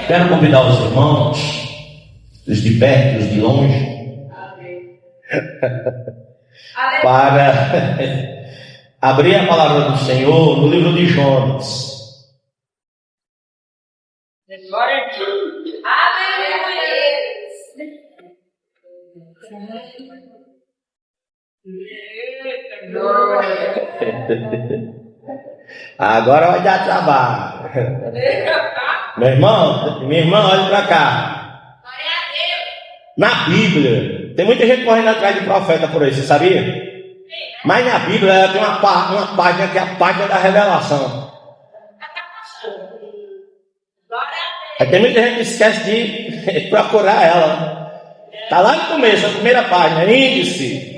Quero convidar os irmãos, os de perto, os de longe, para abrir a palavra do Senhor no livro de Jonas. Agora vai dar trabalho. Meu irmão, minha irmã, olha para cá. Na Bíblia, tem muita gente correndo atrás de profeta por aí, você sabia? Mas na Bíblia ela tem uma página que é a página da revelação. Aí tem muita gente que esquece de procurar ela. Está lá no começo, a primeira página, índice.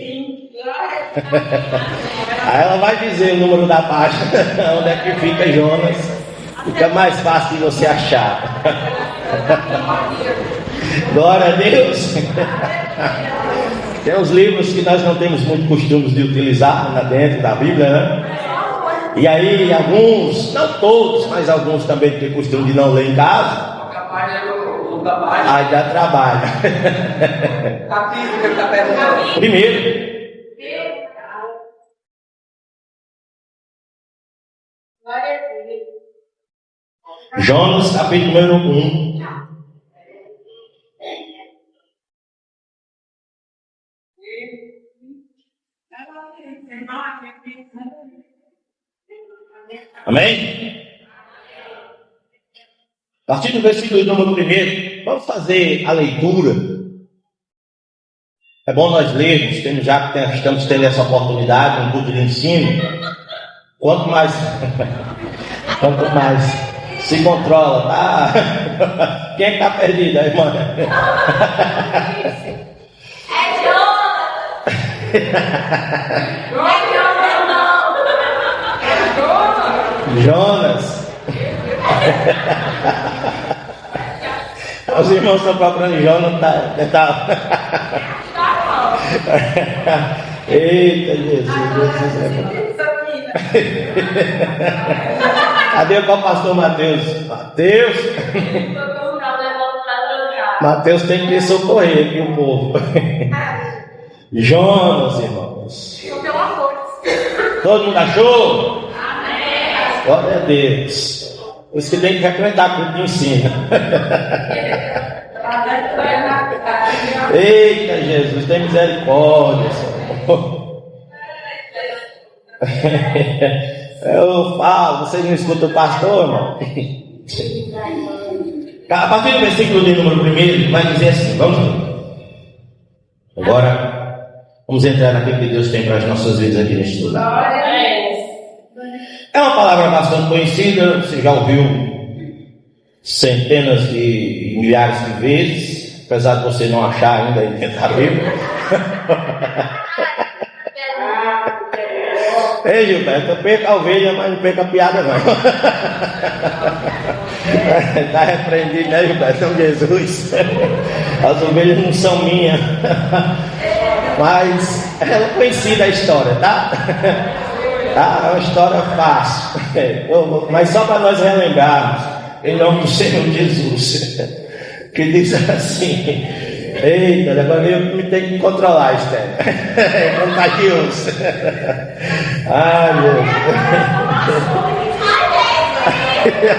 Aí ela vai dizer o número da página, onde é que fica Jonas. Fica mais fácil de você achar. Glória a Deus. Tem uns livros que nós não temos muito costume de utilizar dentro da Bíblia, né? E aí alguns, não todos, mas alguns também têm costume de não ler em casa. Aí dá trabalho. Primeiro, Jonas, capítulo número 1. Amém? A partir do versículo número 1, vamos fazer a leitura. É bom nós lermos, já que estamos tendo essa oportunidade, um culto de ensino. Quanto mais se controla, tá? Quem está perdido aí, irmã? É Jonas. Os irmãos estão procurando Jonas, tá. Eita, Jesus. Cadê o pastor Mateus? Mateus tem que socorrer aqui o povo. Jonas, irmãos. Todo mundo achou? Amém. Glória a Deus. Os que tem que frequentar culto de ensino. Eita, Jesus, tem misericórdia, Senhor. Eu falo, vocês não escutam o pastor, irmão? A partir do versículo de número 1, vai dizer assim, vamos lá. Agora, vamos entrar naquilo que Deus tem para as nossas vidas aqui neste lugar. É uma palavra bastante conhecida, você já ouviu centenas de milhares de vezes, apesar de você não achar ainda e tentar Bíblia. Ei, Gilberto, eu perco a ovelha, mas não perco a piada, não. Está repreendido, né, Gilberto? São Jesus. As ovelhas não são minhas. Mas é conhecida a história, tá? É uma história fácil. Mas só para nós relembrarmos, em nome do Senhor Jesus, que diz assim. Eita, agora eu me tenho que controlar, Esther. É contagioso. Ai, meu Deus.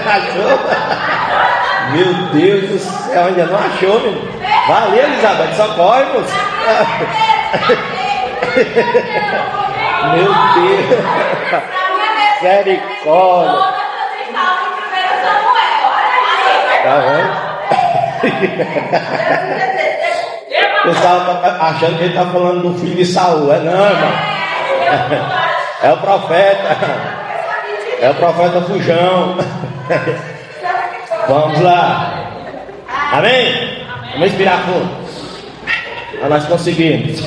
Achou? Meu Deus do céu, ainda não achou, meu. Valeu, Elizabeth, socorre, moço. Meu Deus. Misericórdia. Tá vendo? O pessoal está achando que ele está falando do filho de Saul. Não, irmão. É o profeta. É o profeta Fujão. Vamos lá. Amém? Vamos inspirar fundo. Nós conseguimos.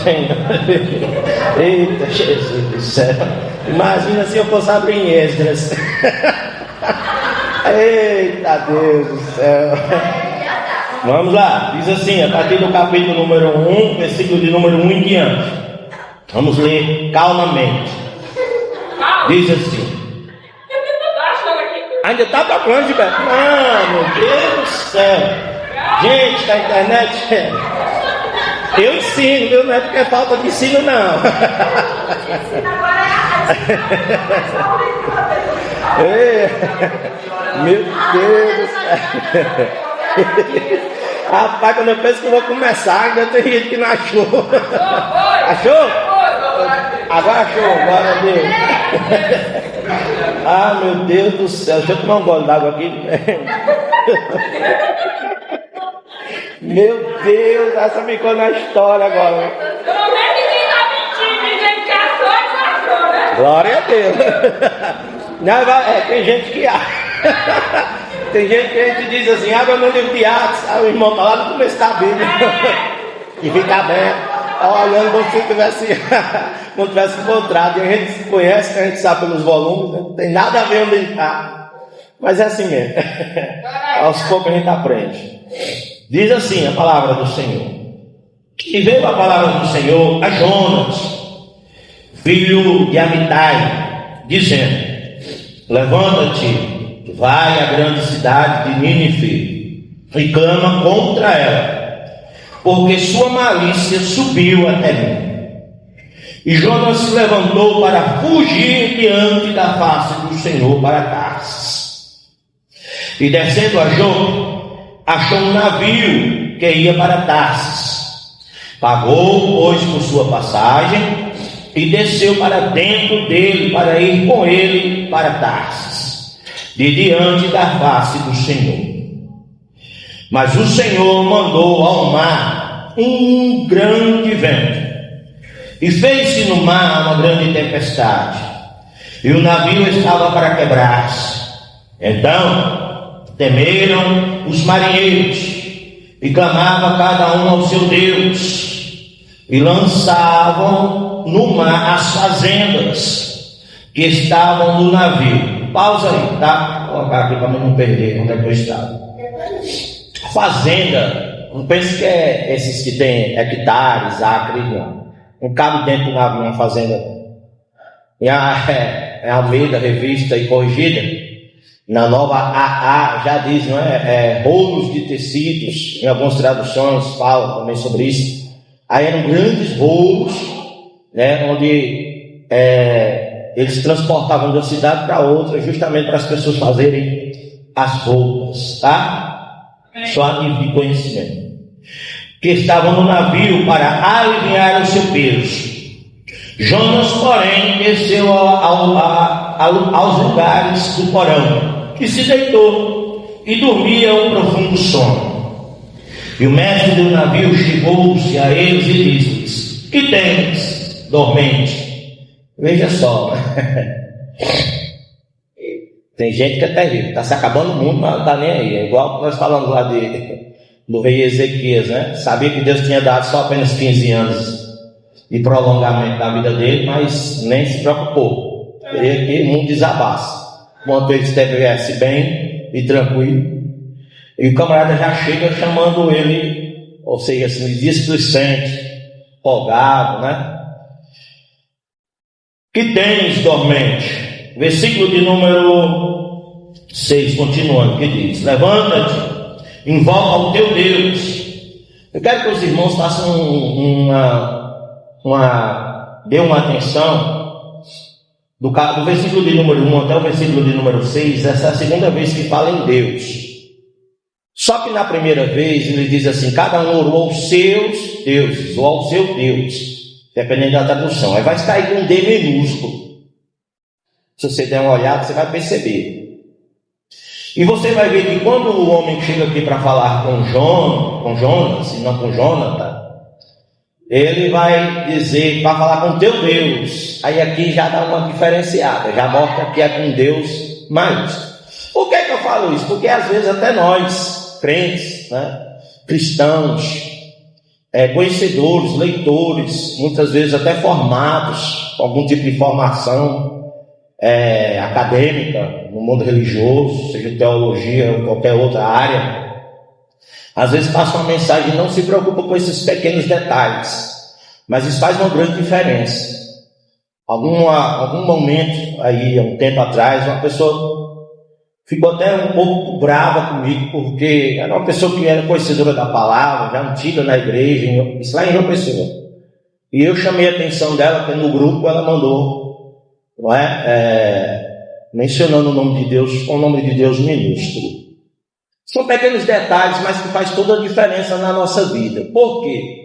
Eita, Jesus do céu. Imagina se eu fosse abrir em Esdras. Eita, Deus do céu. Vamos lá, diz assim, a partir do capítulo número 1, versículo de número 1 em diante. Vamos ler calmamente. Diz assim. Ainda está procurando, Gilberto? Não, meu Deus. céu. Gente da internet, eu ensino, viu? Não é porque é falta de ensino, não. Meu Deus do céu. Rapaz, quando eu penso que eu vou começar, ainda tem gente que não achou. Achou? Agora achou, glória a Deus. Ah, meu Deus do céu, deixa eu tomar um gole d'água aqui. Meu Deus, essa ficou na história agora. Pelo menos ninguém tá mentindo, ninguém que achou, né? Glória a Deus. Não, tem gente que acha. Tem gente que a gente diz assim, abre meu livro de Atos, o irmão está lá no começo da Bíblia. E fica aberto, olhando como se não tivesse encontrado. E a gente se conhece, a gente sabe pelos volumes, né? Não tem nada a ver onde ele está. Mas é assim mesmo. Aos poucos a gente aprende. Diz assim a palavra do Senhor. E veio a palavra do Senhor a Jonas, filho de Amitai, dizendo: levanta-te, vai à grande cidade de Nínive e clama contra ela, porque sua malícia subiu até mim. E Jonas se levantou para fugir diante da face do Senhor para Tarsis. E descendo a Jope, achou um navio que ia para Tarsis. Pagou, pois, por sua passagem e desceu para dentro dele para ir com ele para Tarsis, de diante da face do Senhor. Mas o Senhor mandou ao mar um grande vento, e fez-se no mar uma grande tempestade, e o navio estava para quebrar-se. Então temeram os marinheiros, e clamavam cada um ao seu Deus, e lançavam no mar as fazendas que estavam no navio. Pausa aí, tá? Vou colocar aqui para não perder onde é que eu estava. Fazenda, não pense que é esses que tem hectares, acres, não. Não cabe dentro do navio uma fazenda. É Almeida, revista e corrigida. Na nova AA já diz, não é? Rolos de tecidos. Em algumas traduções falam também sobre isso. Aí eram grandes rolos, né? Onde eles transportavam de uma cidade para outra, justamente para as pessoas fazerem as roupas, tá? Só a nível de conhecimento. Que estavam no navio para aliviar o seu peso. Jonas, porém, desceu aos lugares do porão, e se deitou, e dormia um profundo sono. E o mestre do navio chegou-se a eles e disse-lhes: que tens, dormente? Veja só, tem gente que é terrível, está se acabando o mundo, mas não está nem aí. É igual nós falamos lá do rei Ezequias, né? Sabia que Deus tinha dado só apenas 15 anos de prolongamento da vida dele, mas nem se preocupou. Queria que o mundo desabasse, enquanto ele estivesse bem e tranquilo. E o camarada já chega chamando ele, ou seja, assim, displicente, folgado, né? Que tens, dormente? Versículo de número 6, continuando, que diz: levanta-te, invoca o teu Deus. Eu quero que os irmãos façam dê uma atenção do versículo de número 1 até o versículo de número 6. Essa é a segunda vez que fala em Deus. Só que na primeira vez ele diz assim: cada um orou aos seus deuses, ou ao seu Deus, dependendo da tradução. Aí vai estar aí com um D minúsculo. Se você der uma olhada, você vai perceber. E você vai ver que quando o homem chega aqui para falar com Jonas, e não com Jonathan, ele vai dizer, vai falar com teu Deus. Aí aqui já dá uma diferenciada, já mostra que é com Deus maiúsculo. Por que eu falo isso? Porque às vezes até nós, crentes, né, cristãos, conhecedores, leitores, muitas vezes até formados, com algum tipo de formação acadêmica, no mundo religioso, seja teologia ou qualquer outra área, às vezes passa uma mensagem e não se preocupa com esses pequenos detalhes, mas isso faz uma grande diferença. Algum momento aí, há um tempo atrás, uma pessoa ficou até um pouco brava comigo, porque era uma pessoa que era conhecedora da palavra, já antiga na igreja, isso lá em João Pessoa. E eu chamei a atenção dela, porque no grupo ela mandou, não é? Mencionando o nome de Deus, com o nome de Deus minúsculo. São pequenos detalhes, mas que faz toda a diferença na nossa vida. Por quê?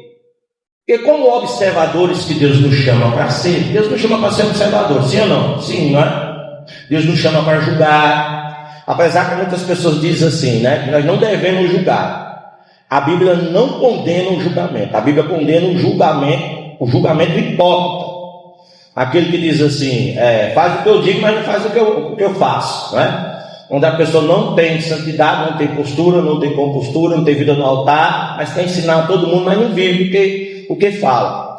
Porque como observadores que Deus nos chama para ser, Deus nos chama para ser observador, sim ou não? Sim, não é? Deus nos chama para julgar, apesar que muitas pessoas dizem assim, né? Que nós não devemos julgar. A Bíblia não condena o julgamento, a Bíblia condena o julgamento hipócrita. Aquele que diz assim, faz o que eu digo, mas não faz o que eu faço, né? Onde a pessoa não tem santidade, não tem postura, não tem compostura, não tem vida no altar, mas quer ensinar a todo mundo, mas não vive o que fala.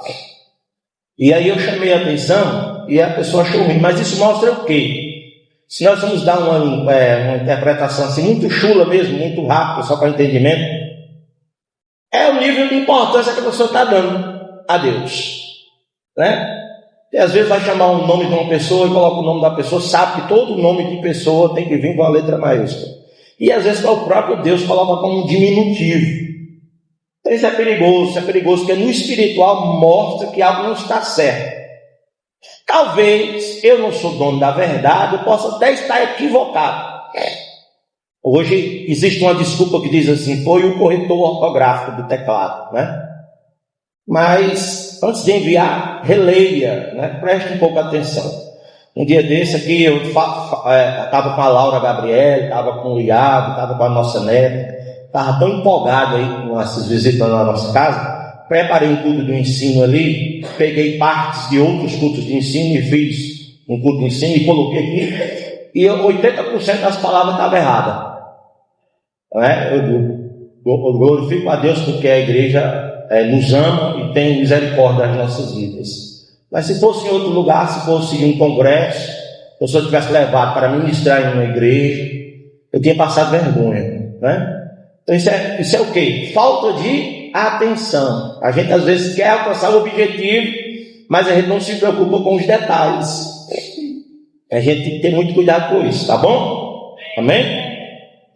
E aí eu chamei a atenção e a pessoa achou ruim. Mas isso mostra o quê? Se nós vamos dar uma interpretação assim, muito chula mesmo, muito rápida, só para entendimento, é o nível de importância que a pessoa está dando a Deus, né? E às vezes vai chamar o nome de uma pessoa e coloca o nome da pessoa, sabe que todo nome de pessoa tem que vir com a letra maiúscula. E às vezes o próprio Deus coloca como um diminutivo. Então isso é perigoso, porque no espiritual mostra que algo não está certo. Talvez eu não sou dono da verdade, eu possa até estar equivocado. Hoje existe uma desculpa que diz assim, foi o corretor ortográfico do teclado, né? Mas antes de enviar, releia, né? Preste um pouco atenção. Um dia desse aqui eu estava com a Laura Gabriel, estava com o Iago, estava com a nossa neta, estava tão empolgado aí com essas visitas na nossa casa. Preparei um culto de ensino ali, peguei partes de outros cultos de ensino e fiz um culto de ensino e coloquei aqui, e 80% das palavras estavam erradas. Eu glorifico a Deus porque a igreja nos ama e tem misericórdia das nossas vidas. Mas se fosse em outro lugar, se fosse em um congresso, ou se eu tivesse levado para ministrar em uma igreja, eu tinha passado vergonha, né? Então isso é o quê? Falta de atenção. A gente às vezes quer alcançar o objetivo, mas a gente não se preocupa com os detalhes. A gente tem que ter muito cuidado com isso, tá bom? Amém?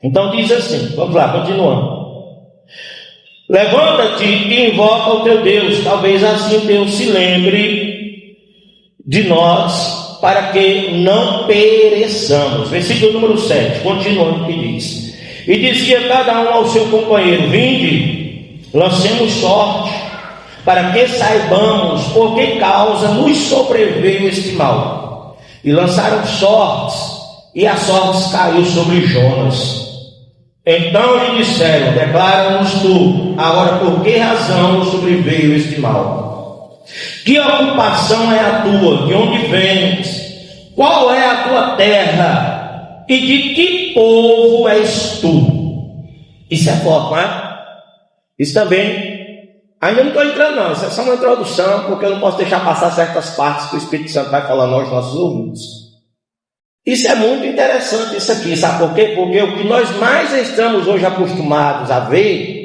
Então diz assim, vamos lá, continuando. Levanta-te e invoca o teu Deus, talvez assim Deus se lembre de nós, para que não pereçamos. Versículo número 7, continuando o que diz. E dizia cada um ao seu companheiro, vinde, lancemos sorte, para que saibamos por que causa nos sobreveio este mal. E lançaram sortes, e a sorte caiu sobre Jonas. Então lhe disseram, declara-nos tu, agora por que razão nos sobreveio este mal? Que ocupação é a tua? De onde vens? Qual é a tua terra? E de que povo és tu? Isso é forte, não é? Isso também, ainda não estou entrando não, isso é só uma introdução, porque eu não posso deixar passar certas partes que o Espírito Santo vai falando aos nossos ouvidos. Isso é muito interessante isso aqui, sabe por quê? Porque o que nós mais estamos hoje acostumados a ver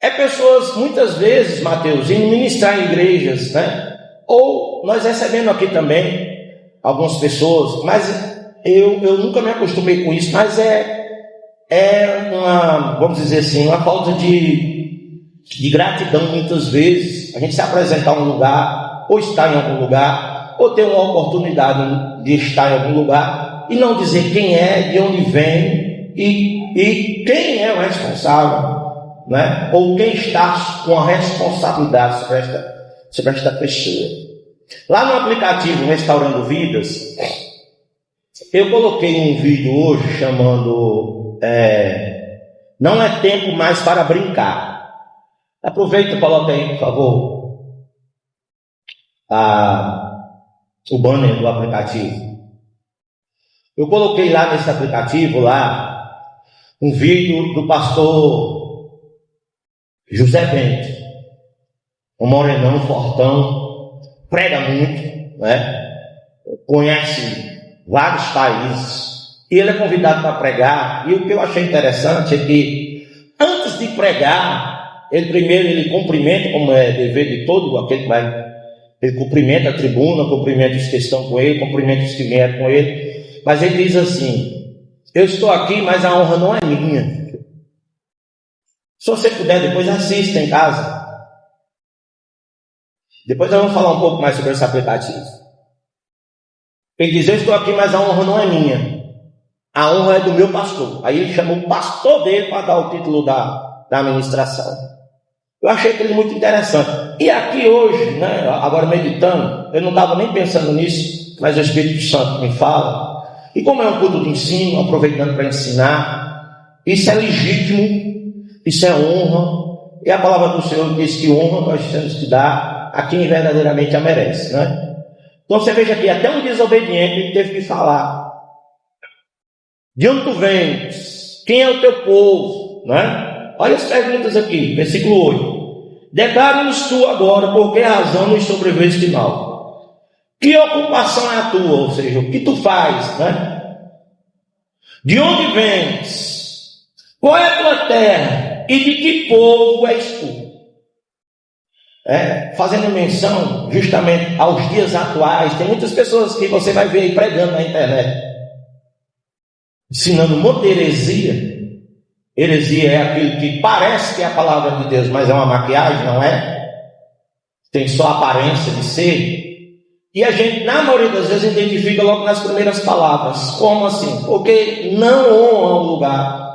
é pessoas, muitas vezes, Mateus, indo ministrar em igrejas, né? Ou nós recebendo aqui também algumas pessoas, mas eu nunca me acostumei com isso, mas é uma, vamos dizer assim, uma falta de gratidão muitas vezes, a gente se apresentar em um lugar, ou estar em algum lugar, ou ter uma oportunidade de estar em algum lugar e não dizer quem é, de onde vem e quem é o responsável, né? Ou quem está com a responsabilidade sobre esta pessoa. Lá no aplicativo Restaurando Vidas, eu coloquei um vídeo hoje chamando Não é tempo mais para brincar. Aproveita e coloca aí, por favor, o banner do aplicativo. Eu coloquei lá nesse aplicativo um vídeo do pastor José Bento, um morenão fortão, prega muito, né? Conhece vários países e ele é convidado para pregar. E o que eu achei interessante é que antes de pregar, ele cumprimenta, como é dever de todo aquele que vai. Ele cumprimenta a tribuna, cumprimenta os que estão com ele, cumprimenta os que vieram com ele. Mas ele diz assim, Eu estou aqui, mas a honra não é minha. Se você puder, depois assista em casa. Depois nós vamos falar um pouco mais sobre esse aplicativo. Ele diz: eu estou aqui, mas a honra não é minha. A honra é do meu pastor. Aí ele chamou o pastor dele para dar o título da ministração. Eu achei aquilo muito interessante. E aqui hoje, né, agora meditando, eu não estava nem pensando nisso, mas o Espírito Santo me fala. E como é um culto de ensino, aproveitando para ensinar, isso é legítimo, isso é honra. E a palavra do Senhor diz que honra nós temos que dar a quem verdadeiramente a merece, né? Então você veja aqui, até um desobediente ele teve que falar: de onde tu vens? Quem é o teu povo? Né? Olha as perguntas aqui, versículo 8. Declara-nos tu agora por que razão nos sobreveste mal. Que ocupação é a tua? Ou seja, o que tu faz? Né? De onde vens? Qual é a tua terra? E de que povo és tu? Fazendo menção justamente aos dias atuais. Tem muitas pessoas que você vai ver aí pregando na internet, ensinando muita heresia. Heresia é aquilo que parece que é a palavra de Deus, mas é uma maquiagem, não é? Tem só a aparência de ser. E a gente, na maioria das vezes, identifica logo nas primeiras palavras. Como assim? Porque não honra o lugar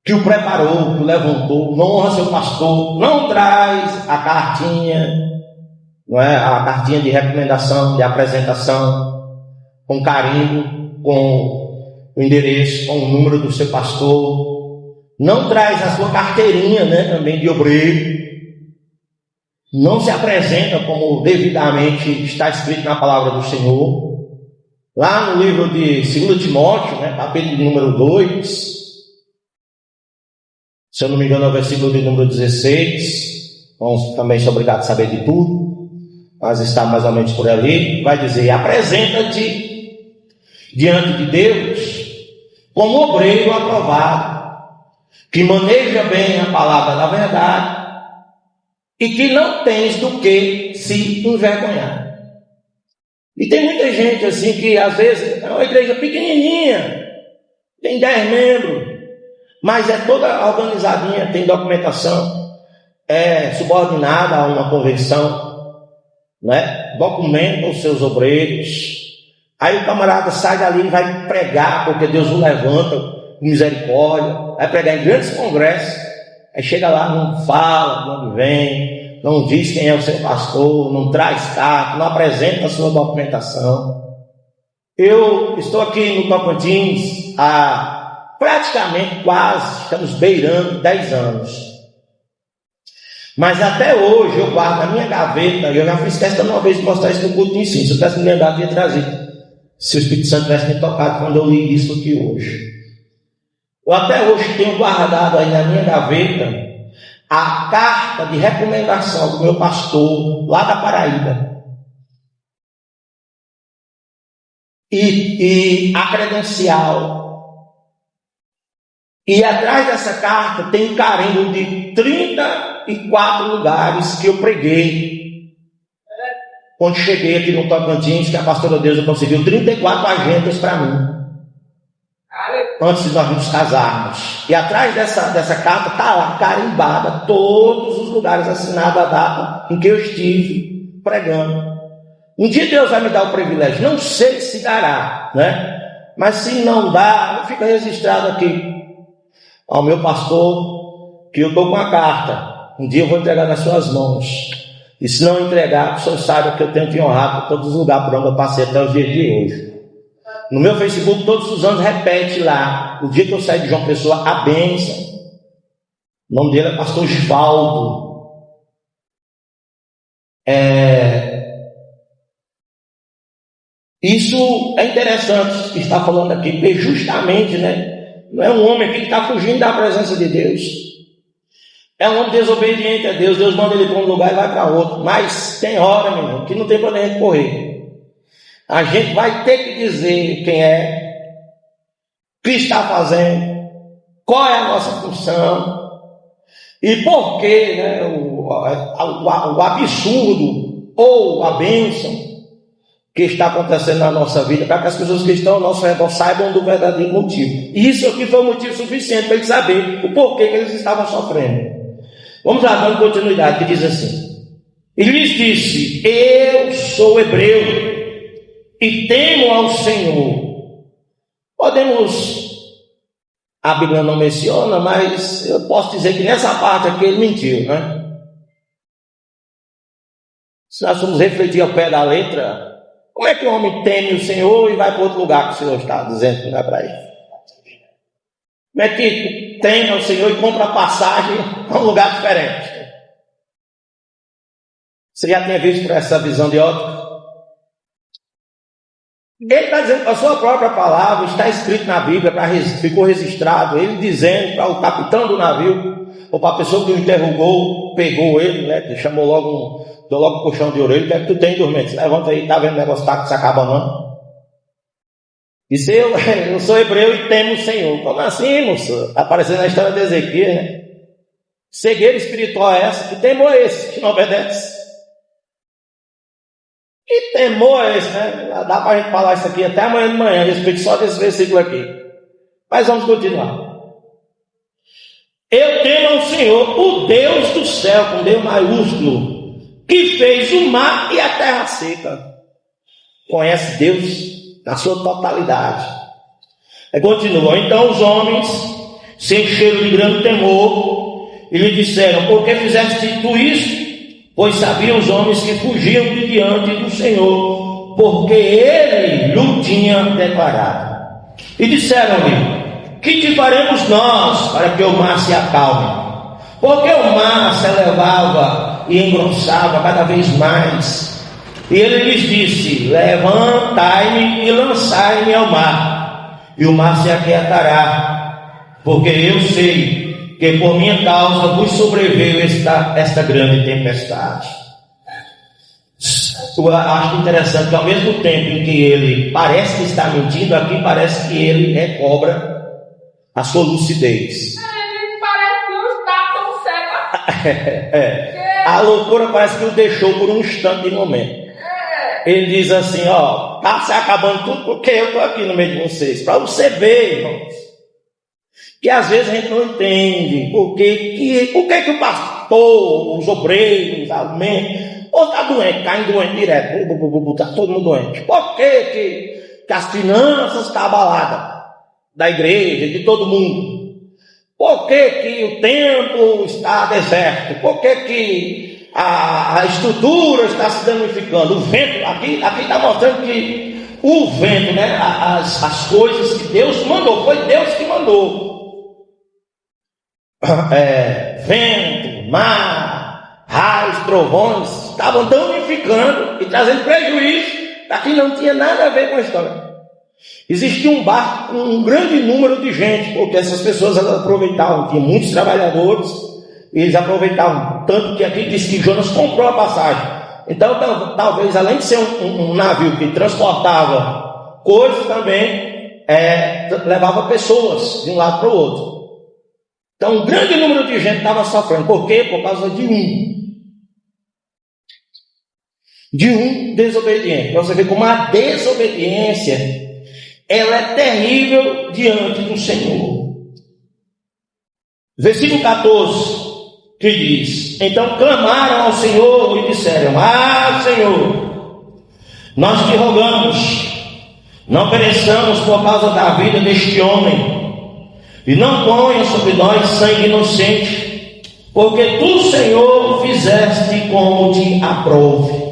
que o preparou, que o levantou, não honra seu pastor, não traz a cartinha, não é? A cartinha de recomendação, de apresentação, com carimbo, com o endereço, com o número do seu pastor, não traz a sua carteirinha, né, também de obreiro, não se apresenta como devidamente está escrito na palavra do Senhor. Lá no livro de 2 Timóteo, né, capítulo número 2, se eu não me engano é o versículo de número 16, vamos também ser obrigados a saber de tudo, mas está mais ou menos por ali, vai dizer: apresenta-te diante de Deus como obreiro aprovado, que maneja bem a palavra da verdade e que não tens do que se envergonhar. E tem muita gente assim que às vezes é uma igreja pequenininha, tem 10 membros, mas é toda organizadinha, tem documentação, é subordinada a uma convenção, né? Documenta os seus obreiros. Aí o camarada sai dali e vai pregar, porque Deus o levanta com misericórdia, vai pregar em grandes congressos. Aí chega lá, não fala de onde vem, não diz quem é o seu pastor, não traz carta, não apresenta a sua documentação. Eu estou aqui no Tocantins há praticamente quase, estamos beirando 10 anos. Mas até hoje eu guardo na minha gaveta, eu já fiz questão uma vez de mostrar isso no culto de ensino, se eu tivesse me lembrado, eu ia trazer. Se o Espírito Santo tivesse me tocado quando eu li isso aqui hoje. Eu até hoje tenho guardado aí na minha gaveta a carta de recomendação do meu pastor lá da Paraíba. E a credencial. E atrás dessa carta tem um carimbo de 34 lugares que eu preguei. Quando cheguei aqui no Tocantins, que a pastora Deusa conseguiu 34 agendas para mim, antes de nós nos casarmos. E atrás dessa carta está lá carimbada todos os lugares, assinada a data em que eu estive pregando. Um dia Deus vai me dar o privilégio, não sei se dará, né? Mas se não dá, fica registrado aqui ao meu pastor que eu estou com a carta. Um dia eu vou entregar nas suas mãos. E se não entregar, o senhor saiba que eu tenho que honrar por todos os lugares por onde eu passei até os dias de hoje. No meu Facebook, todos os anos, repete lá, o dia que eu saí de João Pessoa, a bênção. O nome dele é pastor Givaldo. Isso é interessante estar falando aqui, porque justamente, né, não é um homem aqui que está fugindo da presença de Deus. É um homem desobediente a Deus. Deus manda ele para um lugar e vai para outro. Mas tem hora, meu irmão, que não tem para onde a gente correr. A gente vai ter que dizer quem é, o que está fazendo, qual é a nossa função e por que, né, o absurdo ou a bênção que está acontecendo na nossa vida, para que as pessoas que estão ao nosso redor saibam do verdadeiro motivo. E isso aqui foi um motivo suficiente para eles saberem o porquê que eles estavam sofrendo. Vamos lá, dando continuidade, que diz assim: e lhes disse: eu sou hebreu e temo ao Senhor. A Bíblia não menciona, mas eu posso dizer que nessa parte aqui ele mentiu, né? Se nós formos refletir ao pé da letra, como é que o homem teme o Senhor e vai para outro lugar que o Senhor está dizendo que não é para ele? Como é que teme ao Senhor e compra passagem a um lugar diferente? Você já tinha visto essa visão de ótica? Ele está dizendo que a sua própria palavra está escrito na Bíblia, ficou registrado, ele dizendo para o capitão do navio, ou para a pessoa que o interrogou, pegou ele, né, chamou logo deu logo um puxão de orelha: o que é que tu tem, dormente? Levanta aí, tá vendo o negócio tá que se acaba não? Disse: eu sou hebreu e temo o Senhor. Como assim, moço? Está aparecendo na história de Ezequiel, né? Cegueira espiritual é essa? Que temor é esse que não obedece? Que temor é esse, né? Dá para a gente falar isso aqui até amanhã de manhã, a respeito só desse versículo aqui. Mas vamos continuar. Eu temo ao Senhor, o Deus do céu, com Deus maiúsculo, que fez o mar e a terra seca. Conhece Deus na sua totalidade. Continua: então os homens se encheram de grande temor e lhe disseram: por que fizeste tu isso? Pois sabiam os homens que fugiam de diante do Senhor, porque ele lhe tinha declarado. E disseram-lhe: que te faremos nós para que o mar se acalme? Porque o mar se elevava e engrossava cada vez mais. E ele lhes disse: levantai-me e lançai-me ao mar, e o mar se aquietará, porque eu sei que por minha causa vos sobreveio esta grande tempestade. Eu acho interessante que ao mesmo tempo em que ele parece que está mentindo, aqui parece que ele recobra a sua lucidez. Parece que não está tão cego. A loucura parece que o deixou por um instante de momento. Ele diz assim: ó, tá se acabando tudo porque eu estou aqui no meio de vocês, para você ver, irmãos, que às vezes a gente não entende por que o pastor, os obreiros, ou está doente, cai doente direto, está todo mundo doente. Por que as finanças estão abaladas da igreja, de todo mundo? Por que o templo está deserto? Por que a estrutura está se danificando? O vento, aqui está mostrando que o vento, né, as coisas que Deus mandou, foi Deus que mandou. Vento, mar, raios, trovões, estavam danificando e trazendo prejuízo para quem não tinha nada a ver com a história. Existia um barco com um grande número de gente, porque essas pessoas elas aproveitavam, tinha muitos trabalhadores, e eles aproveitavam, tanto que aqui diz que Jonas comprou a passagem. Então talvez, além de ser um navio que transportava coisas, também levava pessoas de um lado para o outro. Então um grande número de gente estava sofrendo. Por quê? Por causa de um desobediente. Você vê como a desobediência ela é terrível diante do Senhor. Versículo 14, que diz: então clamaram ao Senhor e disseram: Senhor, nós te rogamos, não pereçamos por causa da vida deste homem, e não ponha sobre nós sangue inocente, porque tu, Senhor, fizeste como te aprouve.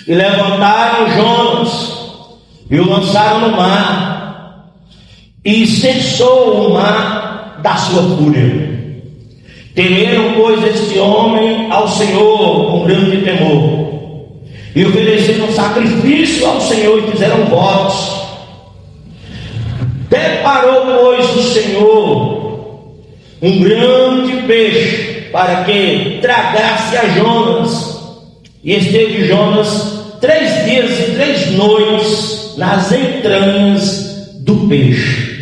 E levantaram Jonas e o lançaram no mar, e cessou o mar da sua fúria. Temeram, pois, este homem ao Senhor com grande temor, e ofereceram sacrifício ao Senhor e fizeram votos. Deparou, pois, o Senhor um grande peixe para que tragasse a Jonas, e esteve Jonas 3 dias e 3 noites nas entranhas do peixe.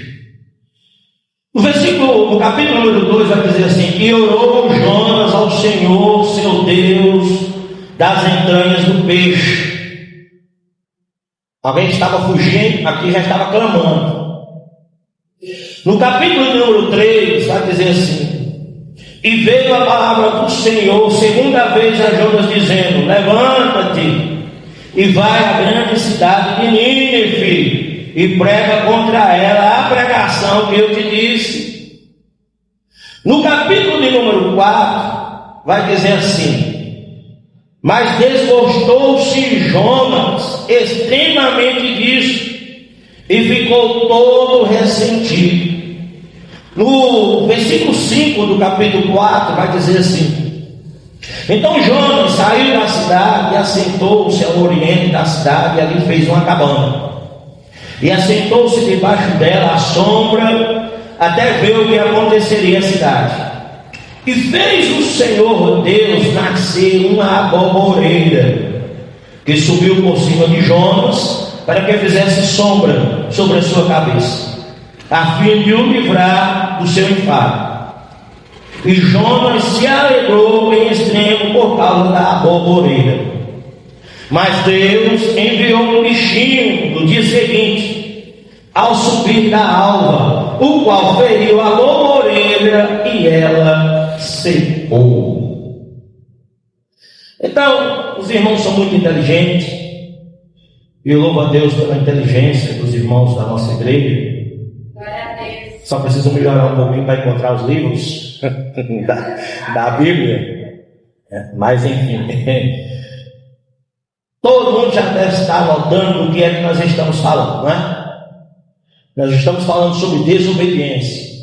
No capítulo número 2 vai dizer assim: e orou Jonas ao Senhor, seu Deus, das entranhas do peixe. Alguém estava fugindo, aqui já estava clamando. No capítulo número 3, vai dizer assim: e veio a palavra do Senhor segunda vez a Jonas, dizendo: levanta-te e vai à grande cidade de Nínive e prega contra ela a pregação que eu te disse. No capítulo de número 4, vai dizer assim: mas desgostou-se Jonas extremamente disso e ficou todo ressentido. No versículo 5 do capítulo 4 vai dizer assim: então Jonas saiu da cidade e assentou-se ao oriente da cidade, e ali fez uma cabana, e assentou-se debaixo dela à sombra, até ver o que aconteceria à cidade. E fez o Senhor Deus nascer uma aboboreira, que subiu por cima de Jonas, para que fizesse sombra sobre a sua cabeça, a fim de o livrar do seu enfado. E Jonas se alegrou em extremo por causa da aboboreira. Mas Deus enviou um bichinho no dia seguinte, ao subir da alva, o qual feriu a aboboreira e ela secou. Então, os irmãos são muito inteligentes, e eu louvo a Deus pela inteligência dos irmãos da nossa igreja. Só precisam melhorar um pouquinho para encontrar os livros da Bíblia. Mas enfim, todo mundo já deve estar notando do que é que nós estamos falando, não é? Nós estamos falando sobre desobediência.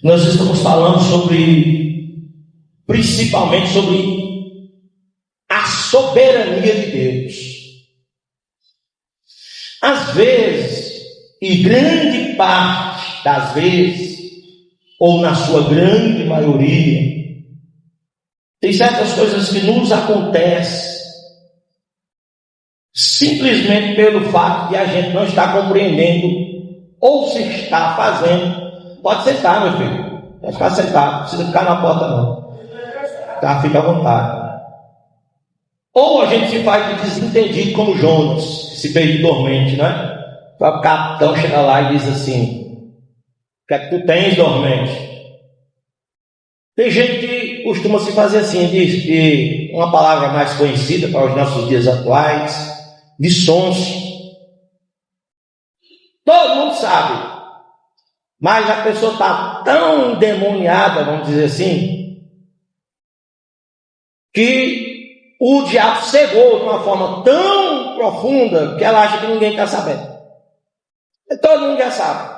Nós estamos falando principalmente sobre a soberania de Deus. Às vezes, e grande parte das vezes, ou na sua grande maioria, tem certas coisas que nos acontecem simplesmente pelo fato de a gente não estar compreendendo, ou se está fazendo. Pode sentar, meu filho, pode ficar sentado, não precisa ficar na porta não, tá? Fica à vontade. Ou a gente se faz de desentendido como Jonas, se fez de dormente, não é? O capitão chega lá e diz assim: o que é que tu tens, dormente? Tem gente que costuma se fazer assim, de uma palavra mais conhecida para os nossos dias atuais, de sonso. Todo mundo sabe, mas a pessoa está tão endemoniada, vamos dizer assim, que o diabo cegou de uma forma tão profunda que ela acha que ninguém está sabendo. Todo mundo já sabe.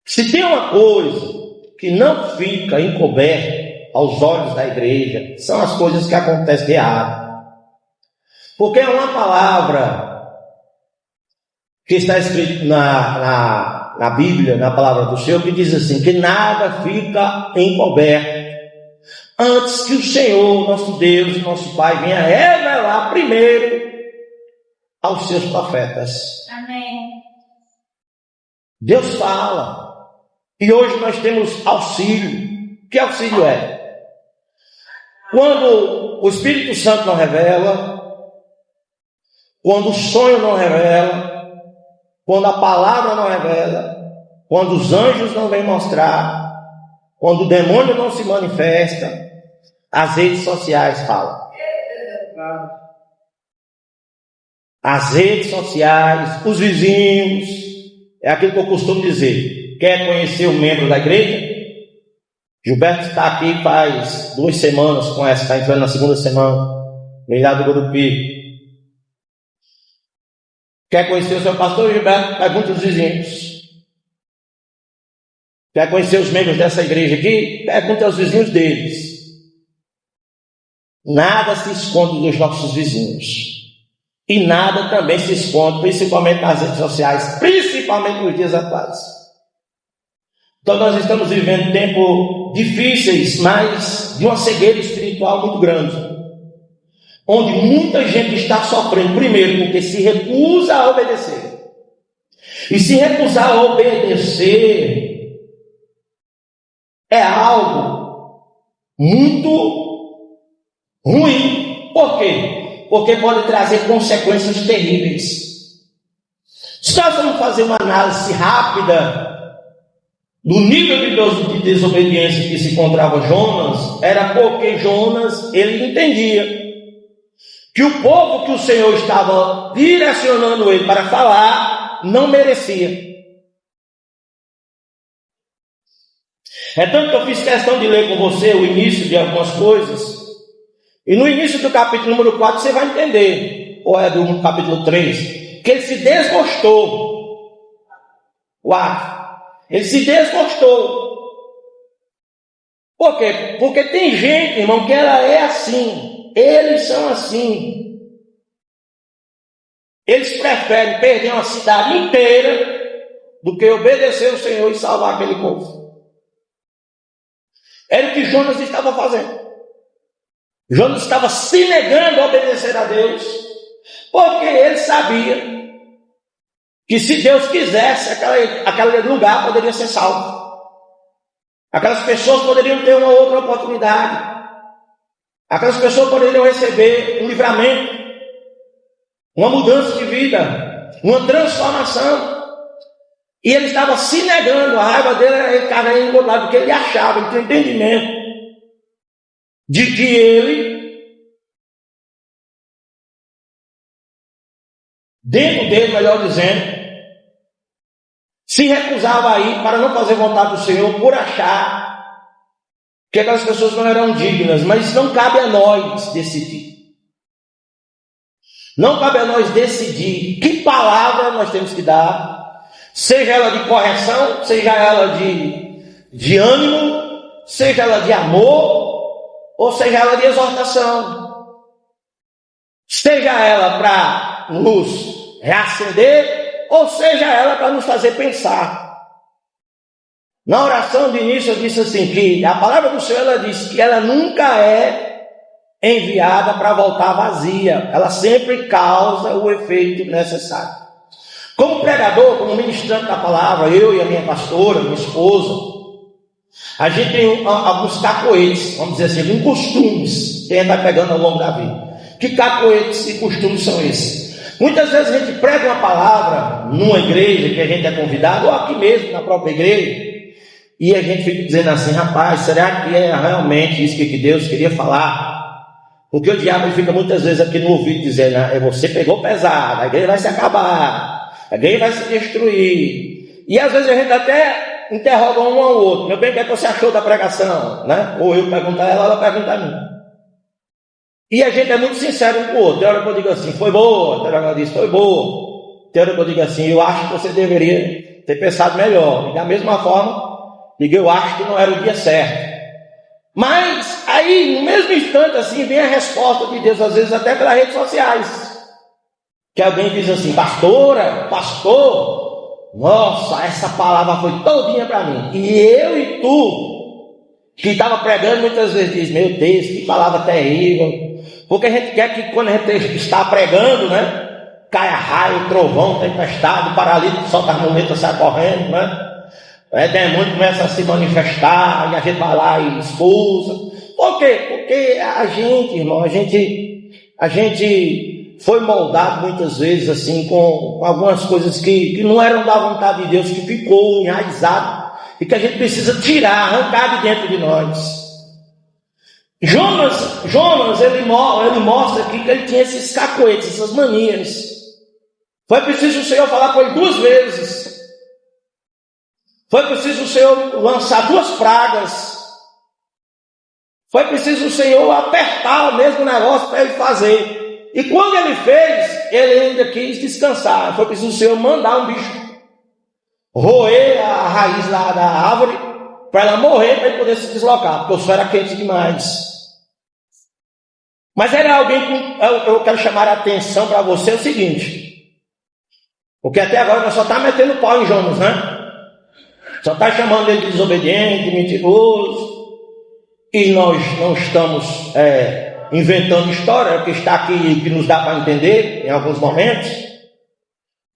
Se tem uma coisa que não fica encoberta aos olhos da igreja, são as coisas que acontecem de errado. Porque é uma palavra que está escrita na Bíblia, na palavra do Senhor, que diz assim: que nada fica encoberto antes que o Senhor, nosso Deus e nosso Pai, venha revelar primeiro aos seus profetas. Amém. Deus fala. E hoje nós temos auxílio. Que auxílio é? Quando o Espírito Santo não revela, quando o sonho não revela, quando a palavra não revela, quando os anjos não vêm mostrar, quando o demônio não se manifesta, as redes sociais falam. As redes sociais, os vizinhos, é aquilo que eu costumo dizer. Quer conhecer um membro da igreja? Gilberto está aqui faz 2 semanas com essa, está entrando na 2ª semana, vem lá do Gurupi. Quer conhecer o seu pastor Gilberto? Pergunta aos vizinhos. Quer conhecer os membros dessa igreja aqui? Pergunta aos vizinhos deles. Nada se esconde dos nossos vizinhos. E nada também se esconde, principalmente nas redes sociais, principalmente nos dias atuais. Então nós estamos vivendo tempos difíceis, mas de uma cegueira espiritual muito grande, onde muita gente está sofrendo, primeiro porque se recusa a obedecer. E se recusar a obedecer é algo muito ruim. Por quê? Porque pode trazer consequências terríveis. Se nós vamos fazer uma análise rápida do nível de desobediência que se encontrava Jonas, era porque Jonas, ele entendia que o povo que o Senhor estava direcionando ele para falar, não merecia. É tanto que eu fiz questão de ler com você o início de algumas coisas, e no início do capítulo número 4 você vai entender, ou é do capítulo 3, que ele se desgostou. Ele se desgostou. Por quê? Porque tem gente, irmão, que ela é assim. Eles são assim. Eles preferem perder uma cidade inteira do que obedecer o Senhor e salvar aquele povo. Era o que Jonas estava fazendo. Jonas estava se negando a obedecer a Deus, porque ele sabia que se Deus quisesse, aquele lugar poderia ser salvo. Aquelas pessoas poderiam ter uma outra oportunidade. Aquelas pessoas poderiam receber um livramento, uma mudança de vida, uma transformação. E ele estava se negando, a raiva dele era ele estava engordado, porque ele achava, ele tinha entendimento de que ele, dentro dele, melhor dizendo, se recusava a ir para não fazer vontade do Senhor por achar que aquelas pessoas não eram dignas. Mas não cabe a nós decidir. Não cabe a nós decidir que palavra nós temos que dar, seja ela de correção, seja ela de ânimo, seja ela de amor, ou seja ela de exortação, seja ela para nos reacender, ou seja ela para nos fazer pensar. Na oração de início eu disse assim, que a palavra do Senhor, ela diz que ela nunca é enviada para voltar vazia. Ela sempre causa o efeito necessário. Como pregador, como ministrante da palavra, eu e a minha pastora, minha esposa, a gente tem alguns cacoetes, vamos dizer assim, alguns costumes que a gente vai pegando ao longo da vida. Que cacoetes e costumes são esses? Muitas vezes a gente prega uma palavra numa igreja que a gente é convidado, ou aqui mesmo na própria igreja, e a gente fica dizendo assim, rapaz, será que é realmente isso que Deus queria falar? Porque o diabo fica muitas vezes aqui no ouvido dizendo, você pegou pesado, a igreja vai se acabar, a igreja vai se destruir. E às vezes a gente até interroga um ao outro, meu bem, o que é que você achou da pregação? Né? Ou eu pergunto a ela, ela pergunta a mim. E a gente é muito sincero um com o outro. Tem hora que eu digo assim, foi boa. Tem hora que ela diz, foi boa. Tem hora que eu digo assim, eu acho que você deveria ter pensado melhor. E da mesma forma, digo, eu acho que não era o dia certo. Mas aí, no mesmo instante, assim, vem a resposta de Deus, às vezes até pelas redes sociais. Que alguém diz assim, pastora, pastor, nossa, essa palavra foi todinha para mim. E eu e tu, que estava pregando, muitas vezes diz, meu Deus, que palavra terrível. Porque a gente quer que quando a gente está pregando, né, caia raio, trovão, tempestade, paralítico, solta as muletas, sai correndo, né? Demônio começa a se manifestar, e a gente vai lá e expulsa. Por quê? Porque a gente, irmão, a gente foi moldado muitas vezes assim, com algumas coisas que não eram da vontade de Deus, que ficou enraizado, e que a gente precisa tirar, arrancar de dentro de nós. Jonas, ele mostra aqui que ele tinha esses cacoetes, essas manias. Foi preciso o Senhor falar com ele 2 vezes. Foi preciso o Senhor lançar 2 pragas. Foi preciso o Senhor apertar o mesmo negócio para ele fazer. E quando ele fez, ele ainda quis descansar. Foi preciso o Senhor mandar um bicho roer a raiz lá da árvore para ela morrer, para ele poder se deslocar, porque o sol era quente demais. Mas era alguém que eu quero chamar a atenção para você, é o seguinte, porque até agora nós só está metendo pau em Jonas, né? Só está chamando ele de desobediente, mentiroso, e nós não estamos inventando história, que está aqui, que nos dá para entender em alguns momentos,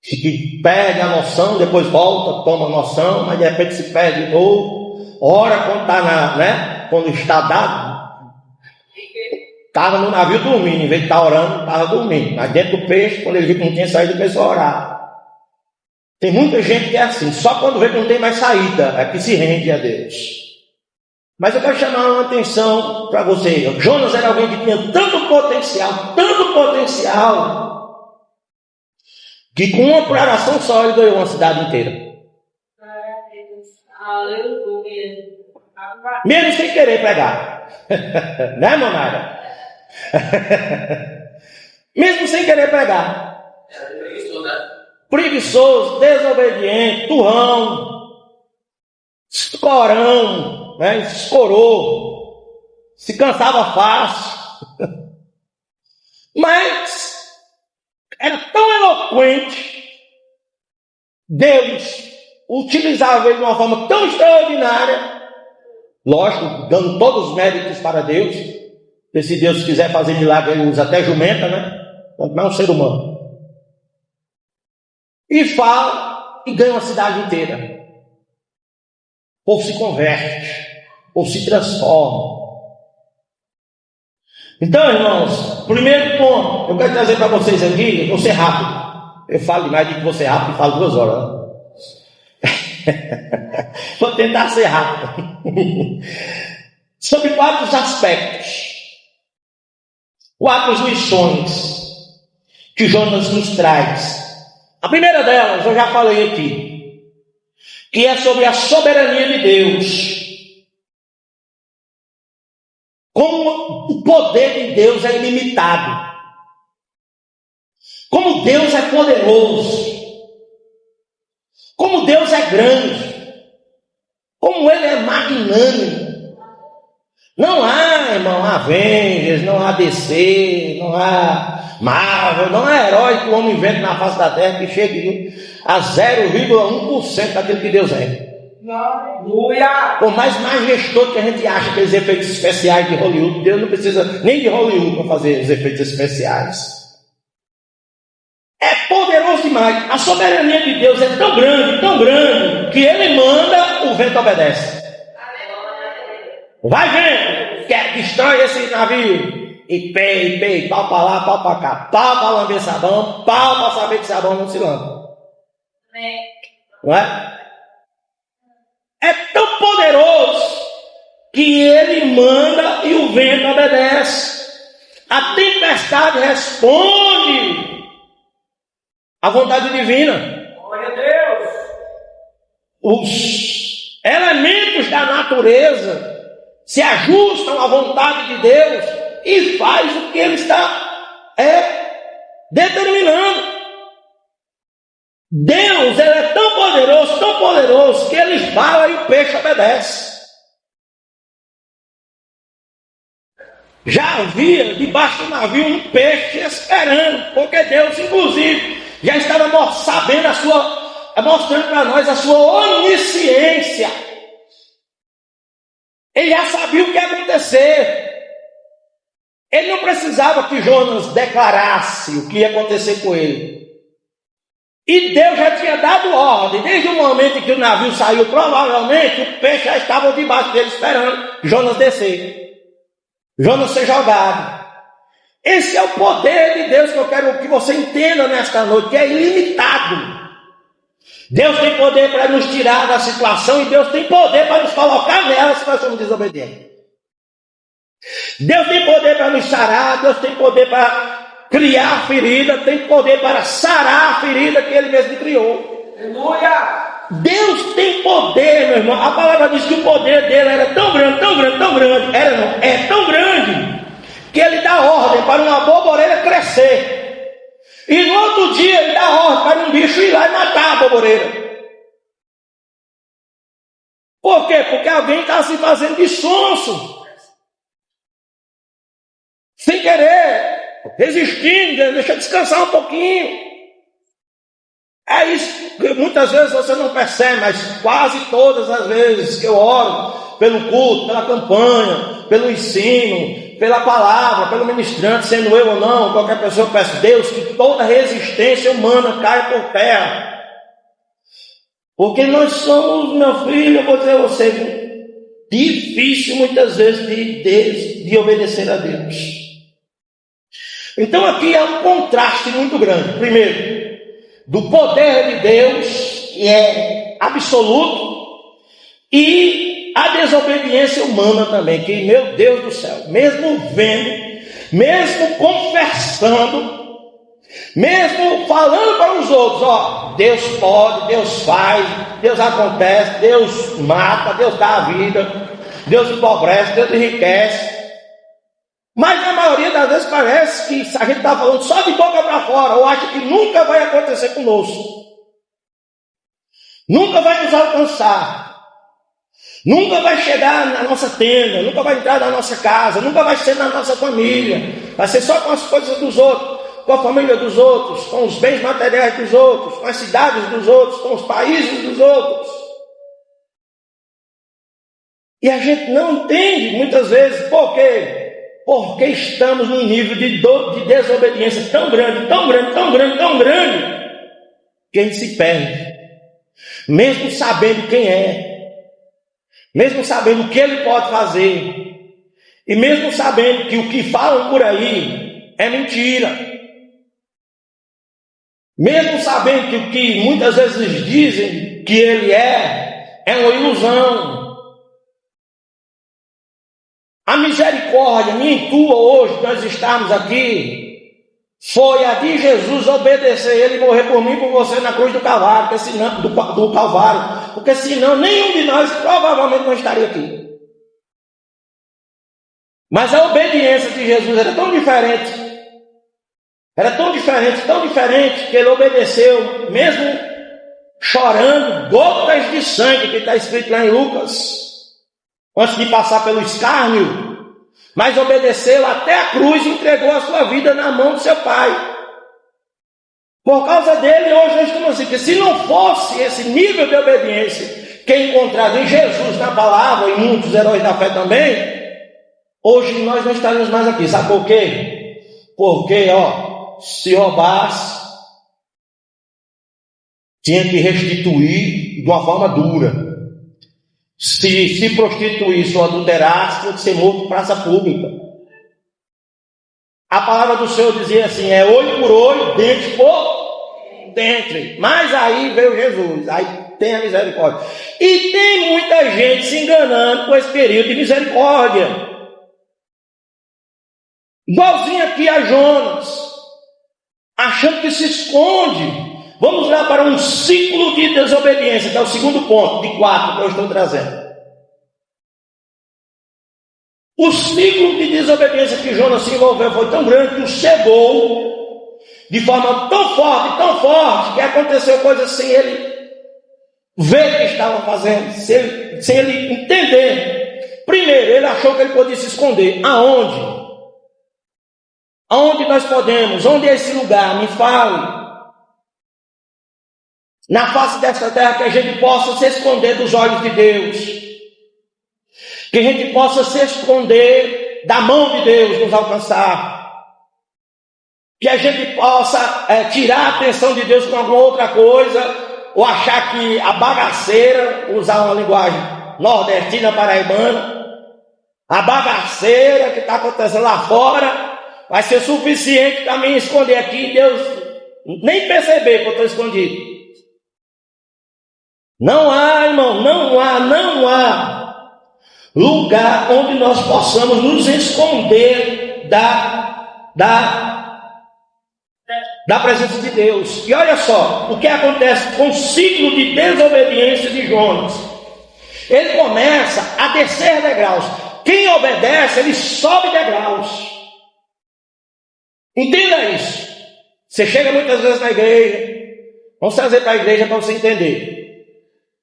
que perde a noção, depois volta, toma a noção, mas de repente se perde de novo. Ora, quando está quando está dado, Estava no navio dormindo, em vez de estar orando, estava dormindo. Mas dentro do peixe, quando ele viu que não tinha saída, começou a orar. Tem muita gente que é assim, só quando vê que não tem mais saída, é que se rende a Deus. Mas eu quero chamar uma atenção para você. Jonas era alguém que tinha tanto potencial, que com uma oração só ele ganhou uma cidade inteira. Mesmo sem querer pregar. Né, Monara? Mesmo sem querer pregar. Preguiçoso, desobediente, turrão, escorão, né? Escorou, se cansava fácil. Mas era tão eloquente, Deus utilizava ele de uma forma tão extraordinária, lógico, dando todos os méritos para Deus, porque se Deus quiser fazer milagre, ele usa até jumenta, né? Quanto mais um ser humano. E fala e ganha uma cidade inteira. O povo se converte, o povo se transforma. Então, irmãos, primeiro ponto, eu quero trazer para vocês aqui, eu vou ser rápido. Eu falo demais, digo que vou ser rápido e falo 2 horas. Né? Vou tentar ser rápido. Sobre 4 aspectos. 4 lições que Jonas nos traz. A primeira delas, eu já falei aqui, que é sobre a soberania de Deus. Como o poder de Deus é ilimitado. Como Deus é poderoso. Como Deus é grande. Como Ele é magnânimo. Não há, irmão, Avengers, não há DC, não há Marvel, não há herói que o homem inventa na face da terra que chegue a 0,1% daquilo que Deus é. Aleluia! Por mais majestoso que a gente acha aqueles efeitos especiais de Hollywood, Deus não precisa nem de Hollywood para fazer os efeitos especiais. É poderoso demais. A soberania de Deus é tão grande, que Ele manda, o vento obedece. Vai vento, quer destrói esse navio. E pei, pau para lá, pau para cá. Pau para lamber sabão, pau para saber que sabão não se lamba. Não é? É tão poderoso que Ele manda e o vento obedece. A tempestade responde à vontade divina. Glória a Deus. Os elementos da natureza se ajustam à vontade de Deus e faz o que Ele está determinando. Deus, Ele é tão poderoso, que Ele fala e o peixe obedece. Já havia debaixo do navio um peixe esperando, porque Deus, inclusive, já estava mostrando para nós a sua onisciência. Ele já sabia o que ia acontecer. Ele não precisava que Jonas declarasse o que ia acontecer com ele. E Deus já tinha dado ordem, desde o momento em que o navio saiu, provavelmente o peixe já estava debaixo dele esperando Jonas descer. Jonas ser jogado. Esse é o poder de Deus que eu quero que você entenda nesta noite, que é ilimitado. Deus tem poder para nos tirar da situação e Deus tem poder para nos colocar nela se nós somos desobedientes. Deus tem poder para nos sarar, Deus tem poder para criar a ferida, tem poder para sarar a ferida que Ele mesmo criou. Aleluia! Deus tem poder, meu irmão. A palavra diz que o poder dele era tão grande, é tão grande, que Ele dá ordem para uma borboleira crescer. E no outro dia Ele dá ordem para um bicho ir lá e matar a borboleira. Por quê? Porque alguém está se fazendo de sonso, sem querer, resistindo, deixa descansar um pouquinho. É isso que muitas vezes você não percebe, mas quase todas as vezes que eu oro pelo culto, pela campanha, pelo ensino, pela palavra, pelo ministrante, sendo eu ou não, qualquer pessoa, eu peço Deus que toda resistência humana caia por terra. Porque nós somos, meu filho, eu vou dizer a você, difícil muitas vezes de obedecer a Deus. Então aqui há um contraste muito grande. Primeiro, do poder de Deus, que é absoluto, e a desobediência humana também, que, meu Deus do céu, mesmo vendo, mesmo confessando, mesmo falando para os outros, ó, Deus pode, Deus faz, Deus acontece, Deus mata, Deus dá a vida, Deus empobrece, Deus enriquece. Mas na maioria das vezes parece que a gente está falando só de boca para fora, ou acha que nunca vai acontecer conosco, nunca vai nos alcançar, nunca vai chegar na nossa tenda, nunca vai entrar na nossa casa, nunca vai ser na nossa família, vai ser só com as coisas dos outros, com a família dos outros, com os bens materiais dos outros, com as cidades dos outros, com os países dos outros. E a gente não entende muitas vezes por quê? Porque estamos num nível de desobediência tão grande, tão grande, tão grande, tão grande, que a gente se perde. Mesmo sabendo quem é, mesmo sabendo o que ele pode fazer, e mesmo sabendo que o que falam por aí é mentira, mesmo sabendo que o que muitas vezes dizem que ele é uma ilusão. A misericórdia minha e tua hoje, nós estamos aqui, foi a de Jesus obedecer ele e morrer por mim e por você na cruz do Calvário, do Calvário, porque senão nenhum de nós provavelmente não estaria aqui. Mas a obediência de Jesus era tão diferente, que ele obedeceu, mesmo chorando gotas de sangue, que está escrito lá em Lucas, antes de passar pelo escárnio, mas obedeceu até a cruz e entregou a sua vida na mão do seu Pai. Por causa dele, hoje nós estamos assim, que se não fosse esse nível de obediência que é encontrado em Jesus, na palavra, e muitos heróis da fé também, hoje nós não estaríamos mais aqui. Sabe por quê? Porque, se roubasse, tinha que restituir de uma forma dura. Se prostituísse ou adulterasse, tinha que ser morto em praça pública. A palavra do Senhor dizia assim, é olho por olho, dente por dente. Mas aí veio Jesus, aí tem a misericórdia. E tem muita gente se enganando com esse período de misericórdia. Igualzinho aqui a Jonas, achando que se esconde. Vamos lá para um ciclo de desobediência, que é o segundo ponto, de 4 que eu estou trazendo. O ciclo de desobediência que Jonas se envolveu foi tão grande que o cegou de forma tão forte, que aconteceu coisas sem ele ver o que estava fazendo, sem ele entender. Primeiro, ele achou que ele podia se esconder. Aonde? Aonde nós podemos? Onde é esse lugar? Me fale. Na face desta terra, que a gente possa se esconder dos olhos de Deus, que a gente possa se esconder da mão de Deus nos alcançar, que a gente possa tirar a atenção de Deus com alguma outra coisa, ou achar que a bagaceira, usar uma linguagem nordestina, paraibana, a bagaceira que está acontecendo lá fora vai ser suficiente para me esconder aqui e Deus nem perceber que eu estou escondido. Não há, irmão, não há lugar onde nós possamos nos esconder da presença de Deus. E olha só, o que acontece com o ciclo de desobediência de Jonas. Ele começa a descer degraus. Quem obedece, ele sobe degraus. Entenda isso. Você chega muitas vezes na igreja, vamos trazer para a igreja para você entender.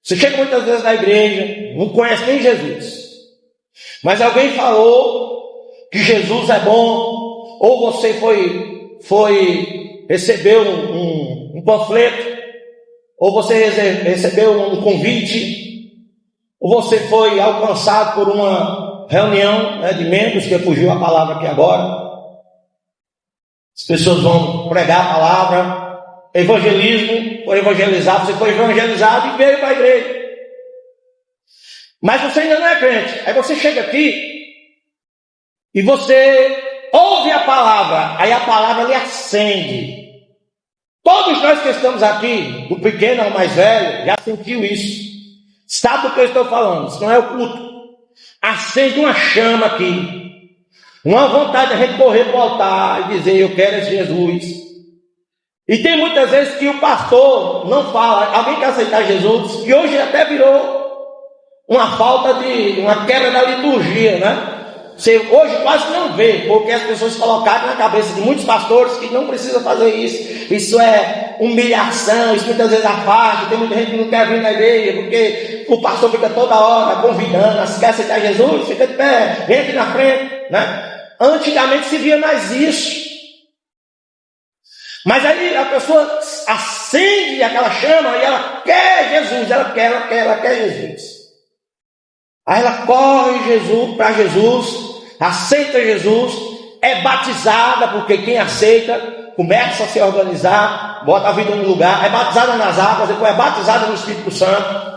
Você chega muitas vezes na igreja, não conhece nem Jesus, mas alguém falou que Jesus é bom, ou você recebeu um panfleto, ou você recebeu um convite, ou você foi alcançado por uma reunião de membros, que fugiu a palavra aqui agora. As pessoas vão pregar a palavra, evangelismo, foi evangelizado, você foi evangelizado e veio para a igreja. Mas você ainda não é crente. Aí você chega aqui e você ouve a palavra, aí a palavra lhe acende. Todos nós que estamos aqui, do pequeno ao mais velho, já sentiu isso. Sabe do que eu estou falando? Isso não é o culto. Acende uma chama aqui. Uma vontade de a gente correr para o altar e dizer, eu quero esse Jesus. E tem muitas vezes que o pastor não fala, alguém quer aceitar Jesus, que hoje até virou uma falta de, uma quebra da liturgia, né? Você hoje quase não vê, porque as pessoas colocaram na cabeça de muitos pastores que não precisa fazer isso. Isso é humilhação, isso muitas vezes afasta. Tem muita gente que não quer vir na igreja, porque o pastor fica toda hora convidando, se quer aceitar Jesus, fica de pé, vem aqui na frente, né? Antigamente se via mais isso. Mas aí a pessoa acende aquela chama e ela quer Jesus, ela quer Jesus. Aí ela corre para Jesus, aceita Jesus, é batizada, porque quem aceita começa a se organizar, bota a vida no lugar, é batizada nas águas, depois é batizada no Espírito Santo.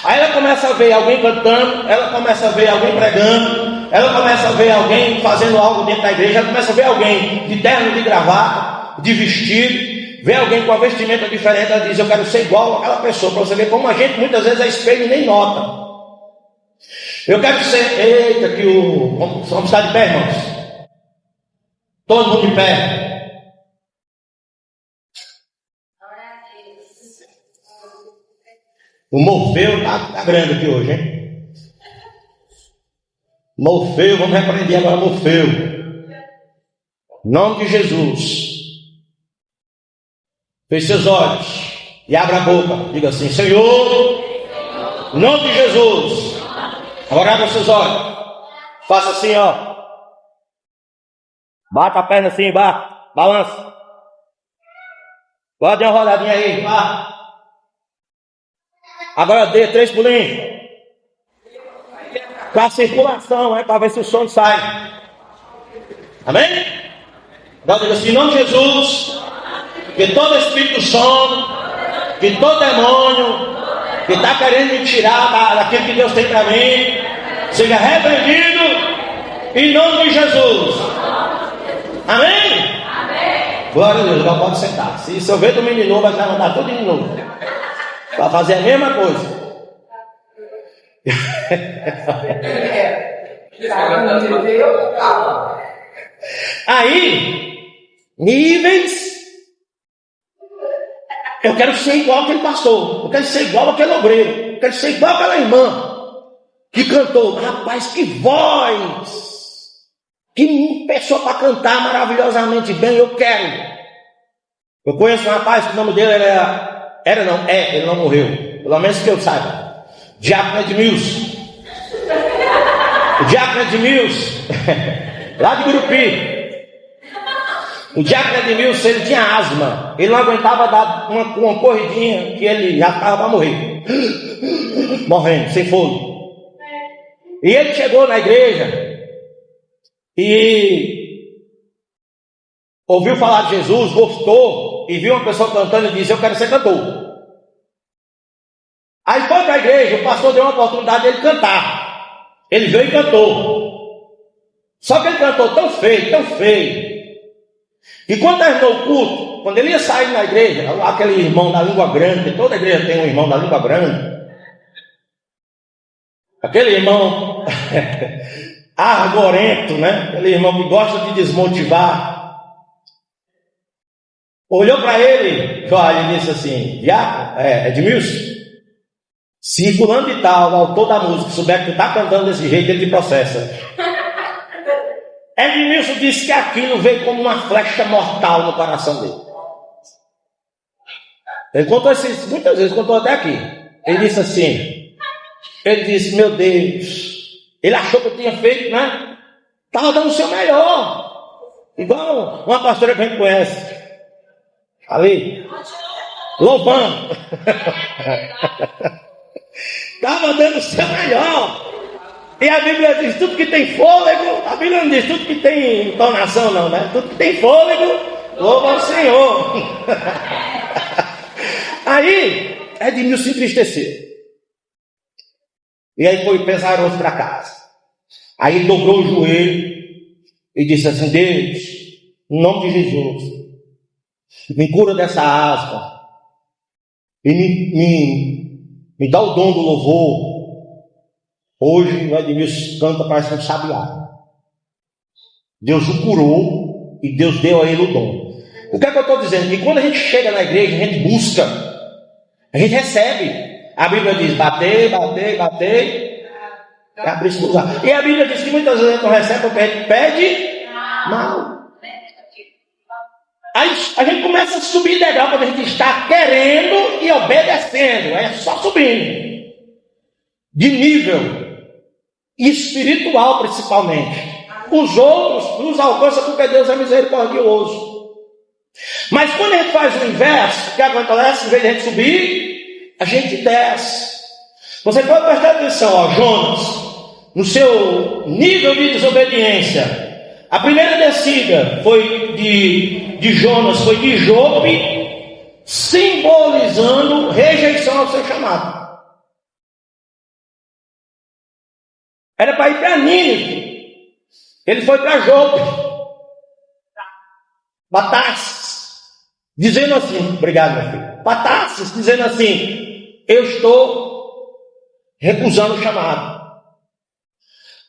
Aí ela começa a ver alguém cantando, ela começa a ver alguém pregando, ela começa a ver alguém fazendo algo dentro da igreja, ela começa a ver alguém de terno, de gravata, de vestido, vê alguém com a vestimenta diferente, ela diz, eu quero ser igual àquela pessoa, para você ver como a gente muitas vezes é espelho e nem nota. Eu quero ser, eita, que vamos estar de pé, irmãos. Todo mundo de pé. O Morfeu tá grande aqui hoje, hein? Morfeu, vamos repreender agora Morfeu. Em nome de Jesus. Feche seus olhos e abra a boca. Diga assim, Senhor, em nome de Jesus. Agora abra seus olhos. Faça assim, ó. Bata a perna assim, balança. Pode dar uma rodadinha aí, vá. Agora dê 3 pulinhos. Para a circulação, para ver se o som sai. Amém? Agora diga assim, em nome de Jesus, que todo espírito sono, que todo demônio que está querendo me tirar daquilo que Deus tem para mim, seja repreendido em nome de Jesus. Amém? Amém. Glória a Deus, agora pode sentar. Se eu ver do menino, vai levantar tudo de novo para fazer a mesma coisa. Aí, níveis. Eu quero ser igual aquele pastor, eu quero ser igual aquele obreiro, eu quero ser igual aquela irmã que cantou. Rapaz, que voz! Que pessoa para cantar maravilhosamente bem, eu quero. Eu conheço um rapaz que o nome dele ele não morreu, pelo menos que eu saiba. Diácono Edmilson. O Diácono Edmilson, lá de Gurupi. O Diácono Edmilson, ele tinha asma. Ele não aguentava dar uma corridinha, que ele já estava para morrer. Morrendo, sem fôlego. E ele chegou na igreja e ouviu falar de Jesus, gostou, e viu uma pessoa cantando e disse, eu quero ser cantor. Aí foi para a igreja, o pastor deu uma oportunidade dele cantar. Ele veio e cantou. Só que ele cantou tão feio, e quando terminou o culto, quando ele ia sair na igreja, aquele irmão da língua grande, toda igreja tem um irmão da língua grande, aquele irmão argorento, né? Aquele irmão que gosta de desmotivar, olhou para ele, e disse assim, Edmilson, se fulano de tal, o autor da música, souber que tu está cantando desse jeito, ele te processa. Edmilson disse que aquilo veio como uma flecha mortal no coração dele. Ele contou isso muitas vezes, contou até aqui. Ele disse assim, meu Deus, ele achou que eu tinha feito, né? Estava dando o seu melhor. Igual uma pastora que a gente conhece. Ali, louvando. Estava dando o seu melhor. E a Bíblia diz, tudo que tem fôlego, a Bíblia não diz tudo que tem entonação não, né? Tudo que tem fôlego, louva ao Senhor. Aí, Edmilson se entristeceu. E aí foi pesaroso para casa. Aí dobrou o joelho e disse assim: Deus, em nome de Jesus, me cura dessa asma e me dá o dom do louvor. Hoje o Edmilson canta, parece um sabiá. Deus o curou e Deus deu a ele o dom. O que é que eu estou dizendo? Que quando a gente chega na igreja, a gente busca, a gente recebe. A Bíblia diz: bater, bater, bater, abrir e usar. E a Bíblia diz que muitas vezes a gente não recebe porque a gente pede mal. Aí a gente começa a subir degrau quando a gente está querendo e obedecendo. É só subindo de nível espiritual, principalmente. Os outros nos alcançam porque Deus é misericordioso. Mas quando a gente faz o inverso, o que acontece? Em vez de a gente subir, a gente desce. Você pode prestar atenção, ó, Jonas, no seu nível de desobediência. A primeira descida foi de Jonas, foi de Jope, simbolizando rejeição ao seu chamado. Era para ir para Nínive. Ele foi para Jope, Batarses, dizendo assim: obrigado, meu filho. Batarses, dizendo assim: eu estou recusando o chamado.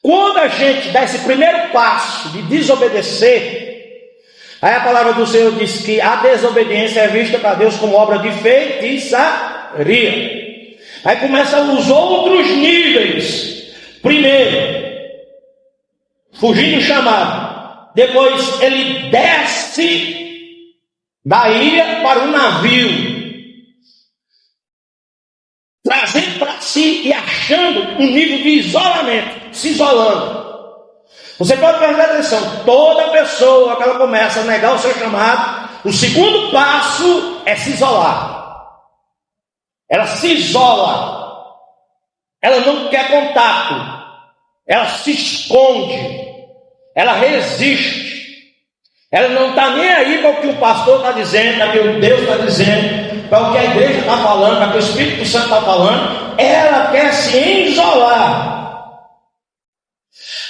Quando a gente dá esse primeiro passo de desobedecer, aí a palavra do Senhor diz que a desobediência é vista para Deus como obra de feitiçaria. Aí começam os outros níveis. Primeiro, fugir do chamado. Depois ele desce da ilha para um navio, trazendo para si e achando um nível de isolamento, se isolando. Você pode prestar atenção: toda pessoa que ela começa a negar o seu chamado, o segundo passo é se isolar. Ela se isola. Ela não quer contato. Ela se esconde. Ela resiste. Ela não está nem aí para o que o pastor está dizendo, para o que Deus está dizendo, para o que a igreja está falando, para o que o Espírito Santo está falando. Ela quer se isolar.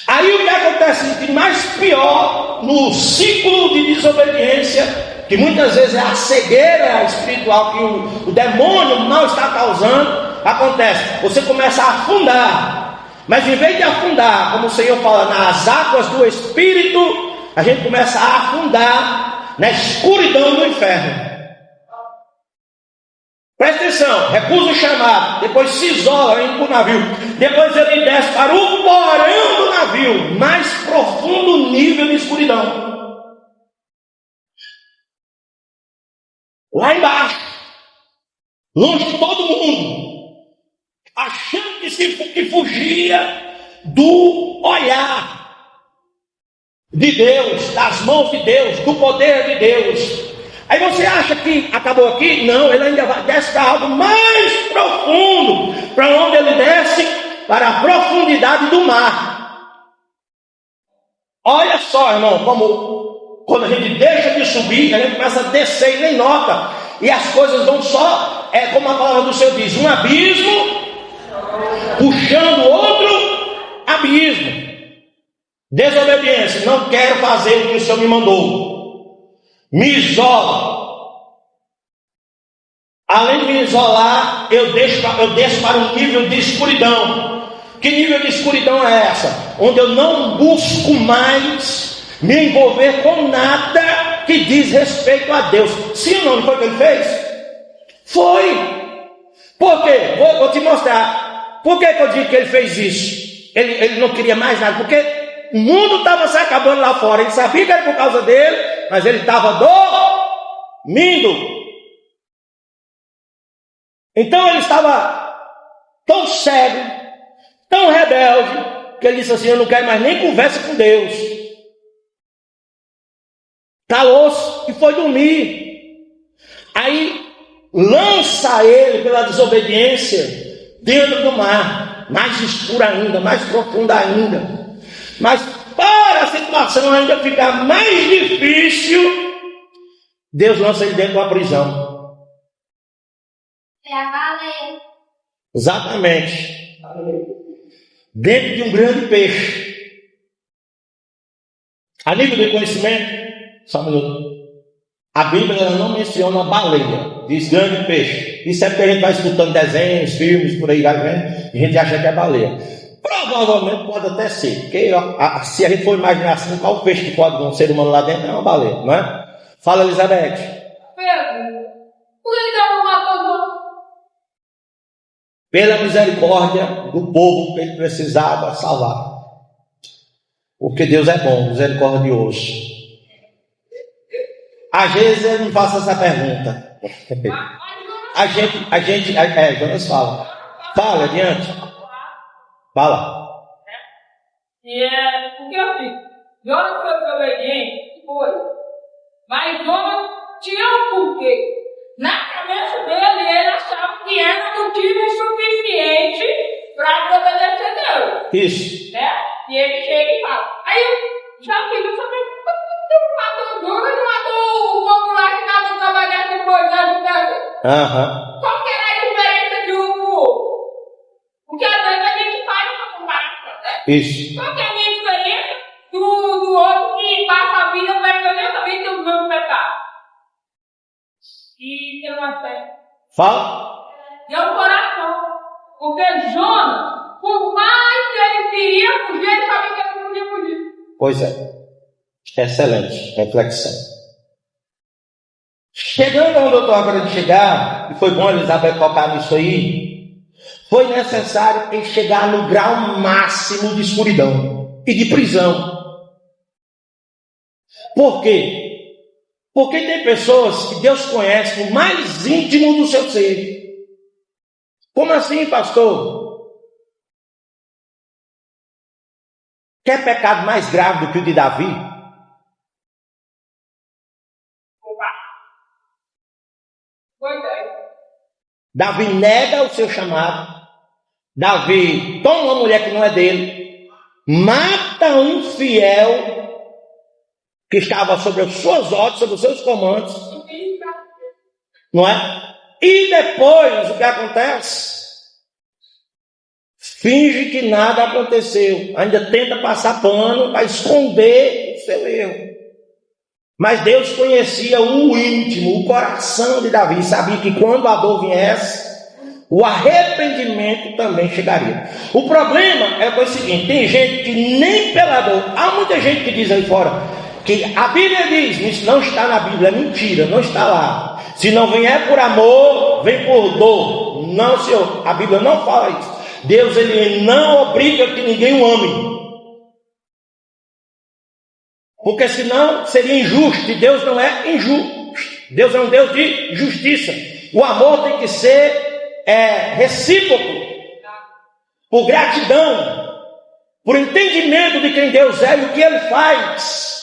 Aí o que acontece de mais pior no ciclo de desobediência, que muitas vezes é a cegueira espiritual que o demônio não está causando, acontece: você começa a afundar. Mas em vez de afundar, como o Senhor fala, nas águas do Espírito, a gente começa a afundar na escuridão do inferno. Presta atenção: recusa o chamado, depois se isola, indo para o navio, depois ele desce para o porão do navio, mais profundo nível de escuridão. Lá embaixo, longe de todo mundo, achando que fugia do olhar de Deus, das mãos de Deus, do poder de Deus. Aí você acha que acabou aqui? Não, ele ainda desce para algo mais profundo. Para onde ele desce? Para a profundidade do mar. Olha só, irmão, como quando a gente deixa de subir, a gente começa a descer e nem nota. E as coisas vão só, como a palavra do Senhor diz, um abismo puxando outro abismo. Desobediência: não quero fazer o que o Senhor me mandou, me isola. Além de me isolar, eu desço para um nível de escuridão. Que nível de escuridão é essa? Onde eu não busco mais me envolver com nada que diz respeito a Deus. Sim ou não? Não foi o que ele fez? Foi. Por quê? Vou te mostrar. Por que eu digo que ele fez isso? Ele não queria mais nada, porque o mundo estava se acabando lá fora. Ele sabia que era por causa dele, mas ele estava dormindo. Então ele estava tão cego, tão rebelde, que ele disse assim: eu não quero mais nem conversa com Deus. Calou-se e foi dormir. Aí lança ele pela desobediência dentro do mar, mais escuro ainda, mais profundo ainda. Mas para a situação ainda ficar mais difícil, Deus lança ele dentro de uma prisão. É a baleia. Exatamente. Dentro de um grande peixe. A nível de conhecimento, só um minuto. A Bíblia ela não menciona baleia, diz grande peixe. Isso é porque a gente vai escutando desenhos, filmes, por aí vai vendo, e a gente acha que é baleia. Provavelmente pode até ser, porque se a gente for imaginar assim, qual peixe que pode um ser humano lá dentro é uma baleia, não é? Fala, Elizabeth. Pedro, por que ele não matou? Pela misericórdia do povo que ele precisava salvar. Porque Deus é bom, misericordioso. Às vezes ele me faz essa pergunta. Jonas fala. Fala, adiante. Fala. Porque eu fico. Jonas foi obediente? Foi. Mas Jonas tinha um porquê. Na cabeça dele, ele achava que era motivo suficiente para obedecer Deus. Isso. Né? E ele chega e fala. Aí eu já queria saber por que tu matou Jonas e não matou o povo lá que estava trabalhando depois da vida. Qual que era a diferença de um pro outro? Porque às vezes a gente faz uma comparação, né? Isso. Qual que é a minha diferença do outro que passa a vida pecando e eu também tenho o mesmo pecado? E tem uma fé. Fala. É o coração. Porque Jonas, por mais que ele queria fugir, ele sabia que ele não podia fugir. Pois é. Excelente reflexão. Chegando onde eu estou agora de chegar, e foi bom Elizabeth tocar nisso aí, foi necessário ele chegar no grau máximo de escuridão e de prisão. Por quê? Porque tem pessoas que Deus conhece no mais íntimo do seu ser. Como assim, pastor? Quer pecado mais grave do que o de Davi? Davi nega o seu chamado. Davi toma uma mulher que não é dele. Mata um fiel que estava sobre as suas ordens, sobre os seus comandos. Não é? E depois, o que acontece? Finge que nada aconteceu. Ainda tenta passar pano para esconder o seu erro. Mas Deus conhecia o íntimo, o coração de Davi. Sabia que quando a dor viesse, o arrependimento também chegaria. O problema é o seguinte: tem gente que nem pela dor. Há muita gente que diz aí fora que a Bíblia diz, isso não está na Bíblia, é mentira, não está lá. Se não vier por amor, vem por dor. Não, Senhor, a Bíblia não fala isso. Deus, ele não obriga que ninguém o ame. Porque senão seria injusto, e Deus não é injusto. Deus é um Deus de justiça. O amor tem que ser recíproco, por gratidão, por entendimento de quem Deus é e o que Ele faz,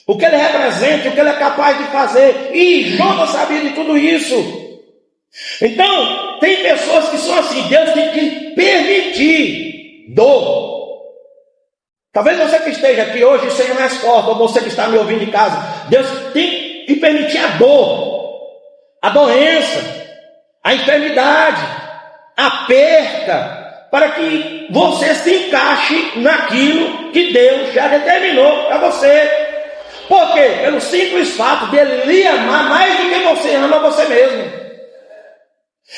o que Ele representa, o que Ele é capaz de fazer. E Jonas sabia de tudo isso. Então, tem pessoas que são assim. Deus tem que permitir dor. Talvez você que esteja aqui hoje seja mais forte, ou você que está me ouvindo de casa. Deus tem que permitir a dor, a doença, a enfermidade, a perca, para que você se encaixe naquilo que Deus já determinou para você. Por quê? Pelo simples fato de Ele lhe amar mais do que você ama você mesmo.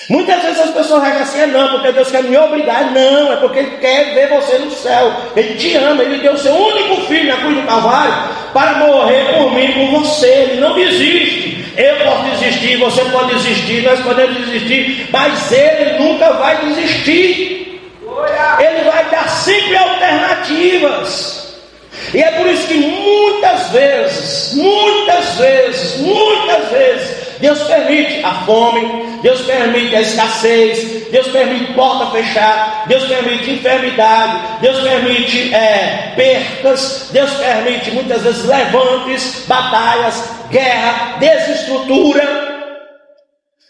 Muitas vezes as pessoas acham assim: não, porque Deus quer me obrigar. Não, é porque Ele quer ver você no céu. Ele te ama, Ele deu o seu único filho na cruz do Calvário para morrer por mim, por você. Ele não desiste. Eu posso desistir, você pode desistir, nós podemos desistir, mas Ele nunca vai desistir. Ele vai dar sempre alternativas. E é por isso que muitas vezes, Deus permite a fome, Deus permite a escassez, Deus permite porta fechada, Deus permite enfermidade, Deus permite percas, Deus permite muitas vezes levantes, batalhas, guerra, desestrutura,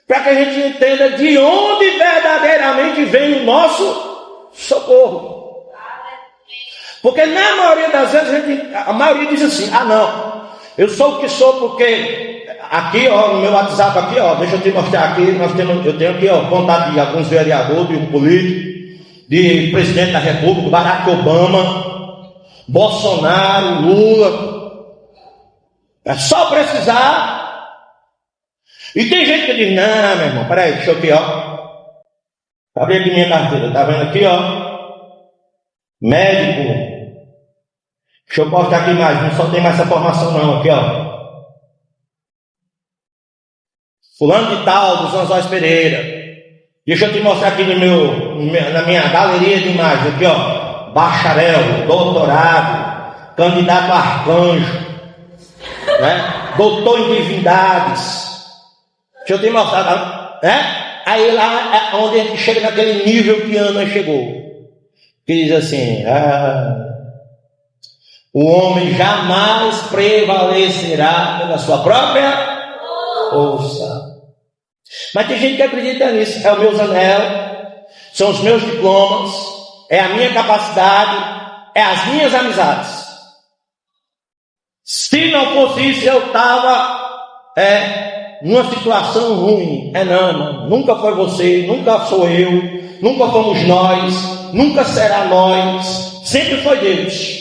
para que a gente entenda de onde verdadeiramente vem o nosso socorro. Porque na maioria das vezes a maioria diz assim: ah não, eu sou o que sou porque aqui ó, no meu WhatsApp aqui ó, deixa eu te mostrar aqui, eu tenho aqui ó, contato de alguns vereadores, de um político, de presidente da República, Barack Obama, Bolsonaro, Lula. É só precisar. E tem gente que diz, não, meu irmão, peraí, deixa eu aqui, ó. Abri aqui minha carteira, tá vendo aqui, ó? Médico. Deixa eu postar aqui mais, não só tem mais essa formação não, aqui, ó. Fulano de tal, dos Anzóis Pereira. Deixa eu te mostrar aqui na minha galeria de imagens, aqui, ó. Bacharel, doutorado, candidato a arcanjo, né? Doutor em divindades. Deixa eu te mostrar, né? Aí lá é onde a gente chega naquele nível que Ana chegou. Que diz assim, o homem jamais prevalecerá pela sua própria força. Mas tem gente que acredita nisso. É o meu anel, são os meus diplomas, é a minha capacidade, é as minhas amizades. Se não fosse isso, eu estava numa situação ruim. Não, nunca foi você, nunca sou eu, nunca fomos nós, nunca será nós, sempre foi Deus.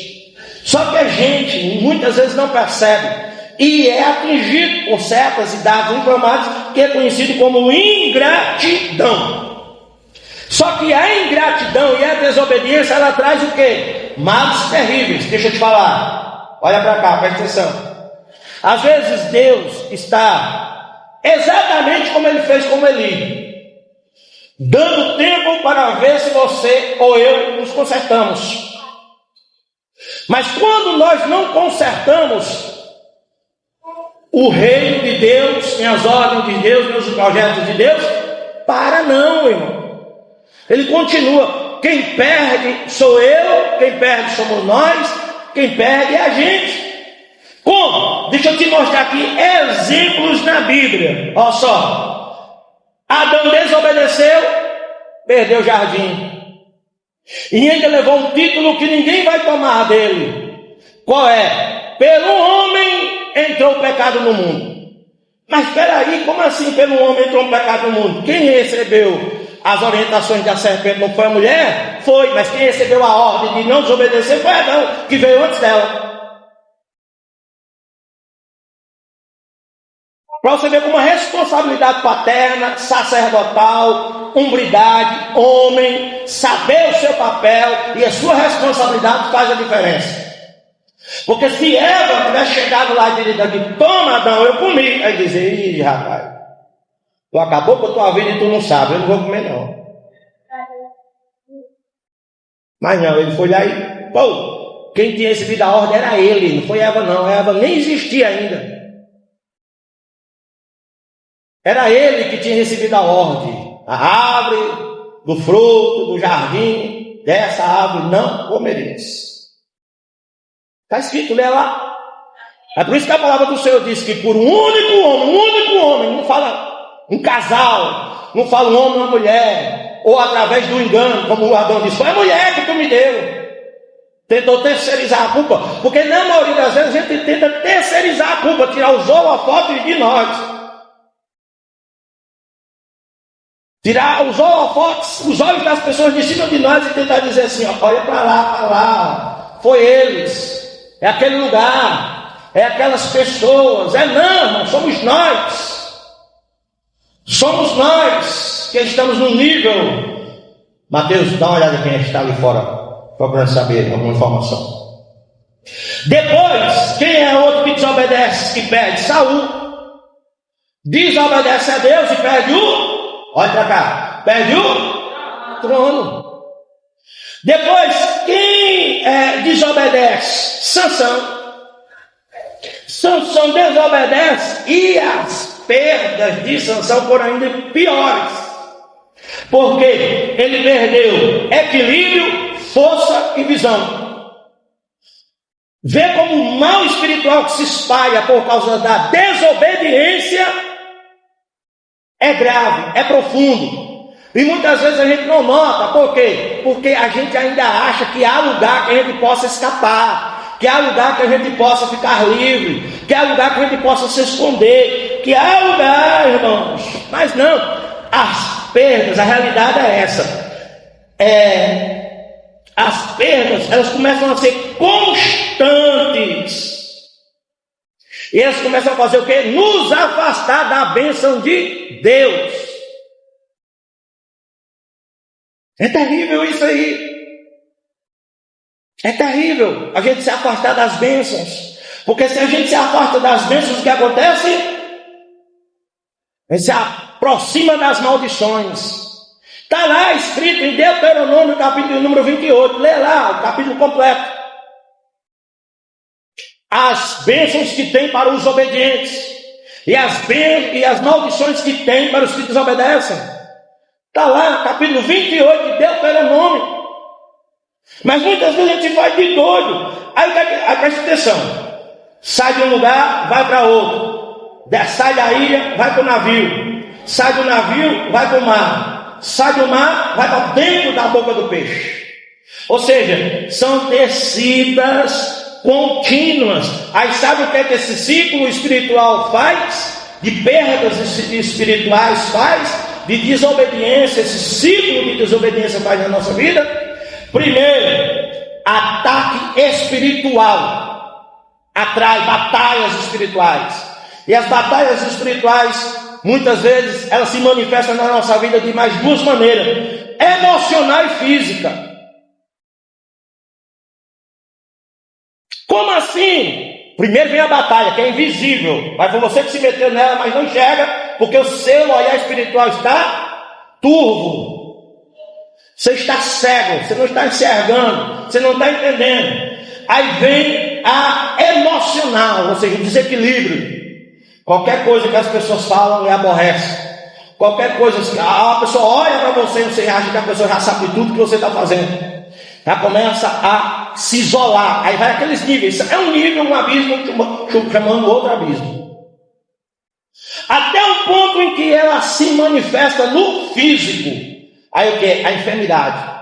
Só que a gente muitas vezes não percebe e é atingido por certas idades inflamadas, que é conhecido como ingratidão. Só que a ingratidão e a desobediência, ela traz o quê? Males terríveis. Deixa eu te falar. Olha para cá, presta atenção. Às vezes Deus está exatamente como Ele fez com Eli, dando tempo para ver se você ou eu nos consertamos. Mas quando nós não consertamos o reino de Deus, tem as ordens de Deus, tem os projetos de Deus, para não, irmão. Ele continua. Quem perde sou eu, quem perde somos nós, quem perde é a gente. Como? Deixa eu te mostrar aqui exemplos na Bíblia. Olha só. Adão desobedeceu, perdeu o jardim. E ainda levou um título que ninguém vai tomar dele. Qual é? Pelo homem entrou o pecado no mundo. Mas espera aí, como assim pelo homem entrou o pecado no mundo? Quem recebeu as orientações da serpente não foi a mulher? Foi, mas quem recebeu a ordem de não desobedecer foi Adão, que veio antes dela. Para você ver como a responsabilidade paterna, sacerdotal, hombridade, homem, saber o seu papel e a sua responsabilidade faz a diferença. Porque se Eva tivesse chegado lá e dito aqui, toma Adão, eu comi. Aí dizer, ih rapaz, tu acabou com a tua vida e tu não sabe, eu não vou comer não. Mas não, ele foi lá e, quem tinha recebido a ordem era ele, não foi Eva não, a Eva nem existia ainda. Era ele que tinha recebido a ordem. A árvore do fruto do jardim, dessa árvore não comereis. Está escrito, lê lá. É por isso que a palavra do Senhor diz que por um único homem, não fala um casal, não fala um homem e uma mulher, ou através do engano, como o Adão disse, foi a mulher que tu me deu. Tentou terceirizar a culpa, porque na maioria das vezes a gente tenta terceirizar a culpa, tirar os holofotes de nós. Tirar os holofotes, os olhos das pessoas de cima de nós e tentar dizer assim, olha para lá, foi eles. É aquele lugar, é aquelas pessoas, não, somos nós. Somos nós que estamos no nível. Mateus, dá uma olhada quem está ali fora, procurando saber alguma informação. Depois, quem é outro que desobedece, que perde? Saul. Desobedece a Deus e perde olha para cá, perde o trono. Depois, quem desobedece? Sansão. Sansão desobedece e as perdas de Sansão foram ainda piores. Porque ele perdeu equilíbrio, força e visão. Vê como o mal espiritual que se espalha por causa da desobediência é grave, é profundo. E muitas vezes a gente não nota. Por quê? Porque a gente ainda acha que há lugar que a gente possa escapar, que há lugar que a gente possa ficar livre, que há lugar que a gente possa se esconder, que há lugar, irmãos. Mas não, as perdas, a realidade é essa. As perdas, elas começam a ser constantes. E elas começam a fazer o quê? Nos afastar da bênção de Deus. É terrível isso aí. É terrível a gente se afastar das bênçãos. Porque se a gente se afasta das bênçãos, o que acontece? A gente se aproxima das maldições. Está lá escrito em Deuteronômio, capítulo número 28. Lê lá o capítulo completo. As bênçãos que tem para os obedientes. E as maldições que tem para os que desobedecem. Está lá, capítulo 28 de Deuteronômio. Mas muitas vezes a gente vai de doido. Aí presta atenção. Sai de um lugar, vai para outro. Sai da ilha, vai para o navio. Sai do navio, vai para o mar. Sai do mar, vai para dentro da boca do peixe. Ou seja, são descidas contínuas. Aí sabe o que é que esse ciclo espiritual faz? De perdas espirituais faz? De desobediência, esse ciclo de desobediência faz na nossa vida? Primeiro, ataque espiritual. Atrai batalhas espirituais. E as batalhas espirituais, muitas vezes, elas se manifestam na nossa vida de mais duas maneiras: emocional e física. Como assim? Primeiro vem a batalha, que é invisível. Mas foi você que se meteu nela, mas não enxerga, porque o seu olhar espiritual está turvo. Você está cego, você não está enxergando, você não está entendendo. Aí vem a emocional, ou seja, o desequilíbrio. Qualquer coisa que as pessoas falam lhe aborrece. Qualquer coisa, a pessoa olha para você e você acha que a pessoa já sabe tudo que você está fazendo. Já começa a se isolar. Aí vai aqueles níveis. É um nível, um abismo, chamando outro abismo. Até o ponto em que ela se manifesta no físico. Aí o que? A enfermidade.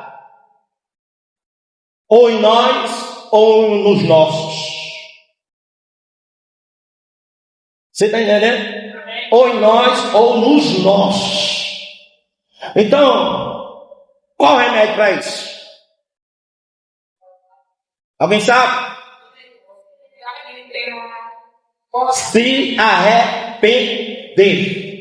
Ou em nós, ou nos nossos. Você está entendendo? Ou em nós, ou nos nossos. Então, qual o remédio para isso? Alguém sabe? Se arrepender.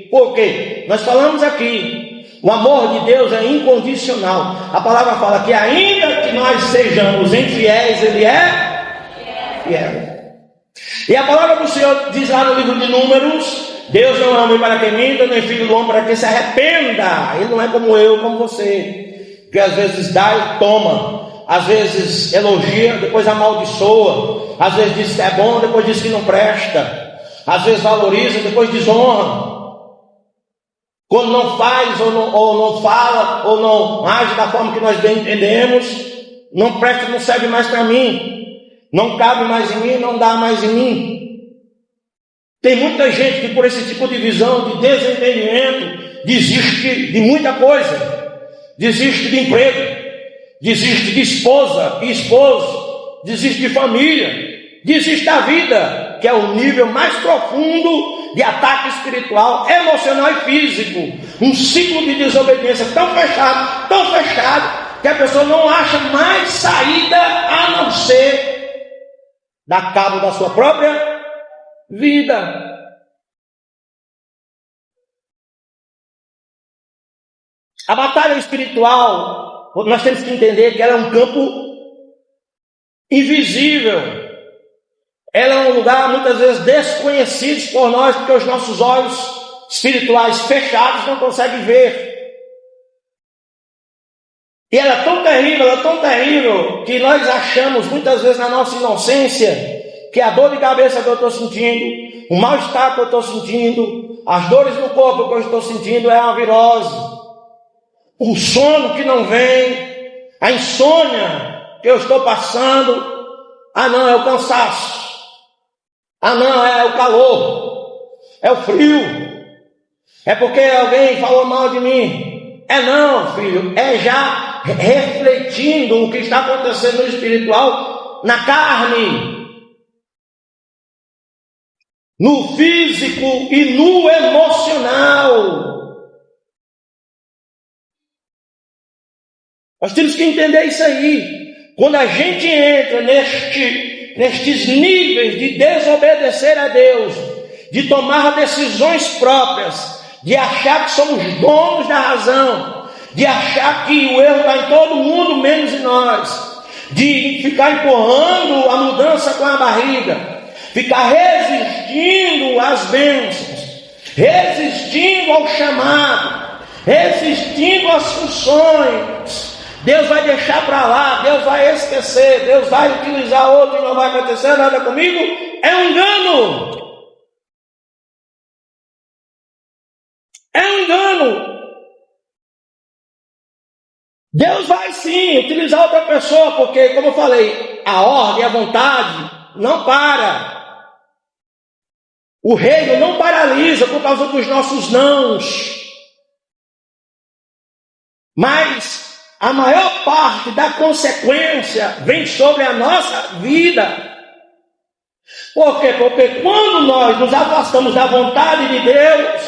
Por quê? Nós falamos aqui, o amor de Deus é incondicional. A palavra fala que ainda que nós sejamos infiéis, Ele é fiel. E a palavra do Senhor diz lá no livro de Números: Deus não é homem para que minta, nem filho do homem para que se arrependa. Ele não é como eu, como você, que às vezes dá e toma. Às vezes elogia, depois amaldiçoa. Às vezes diz que é bom, depois diz que não presta. Às vezes valoriza, depois desonra. Quando não faz, ou não fala, ou não age da forma que nós bem entendemos, não presta, não serve mais para mim. Não cabe mais em mim, não dá mais em mim. Tem muita gente que por esse tipo de visão, de desentendimento, desiste de muita coisa. Desiste de emprego. Desiste de esposa e esposo, desiste de família, desiste da vida, que é o nível mais profundo de ataque espiritual, emocional e físico. Um ciclo de desobediência tão fechado, que a pessoa não acha mais saída a não ser dar cabo da sua própria vida. A batalha espiritual, nós temos que entender que ela é um campo invisível. Ela é um lugar muitas vezes desconhecido por nós, porque os nossos olhos espirituais fechados não conseguem ver. E ela é tão terrível, que nós achamos muitas vezes na nossa inocência que a dor de cabeça que eu estou sentindo, o mal-estar que eu estou sentindo, as dores no corpo que eu estou sentindo é uma virose. O sono que não vem, a insônia que eu estou passando, não, é o cansaço, não, é o calor, é o frio, é porque alguém falou mal de mim. Não, filho, é já refletindo o que está acontecendo no espiritual, na carne, no físico e no emocional. Nós temos que entender isso aí. quando a gente entra nestes níveis de desobedecer a Deus, de tomar decisões próprias, de achar que somos donos da razão, de achar que o erro está em todo mundo, menos em nós, de ficar empurrando a mudança com a barriga, ficar resistindo às bênçãos, resistindo ao chamado, resistindo às funções. Deus vai deixar para lá, Deus vai esquecer, Deus vai utilizar outro e não vai acontecer nada comigo. É um engano. É um engano. Deus vai sim utilizar outra pessoa, porque, como eu falei, a ordem, a vontade não para. O reino não paralisa por causa dos nossos nãos. Mas a maior parte da consequência vem sobre a nossa vida. Por quê? Porque quando nós nos afastamos da vontade de Deus,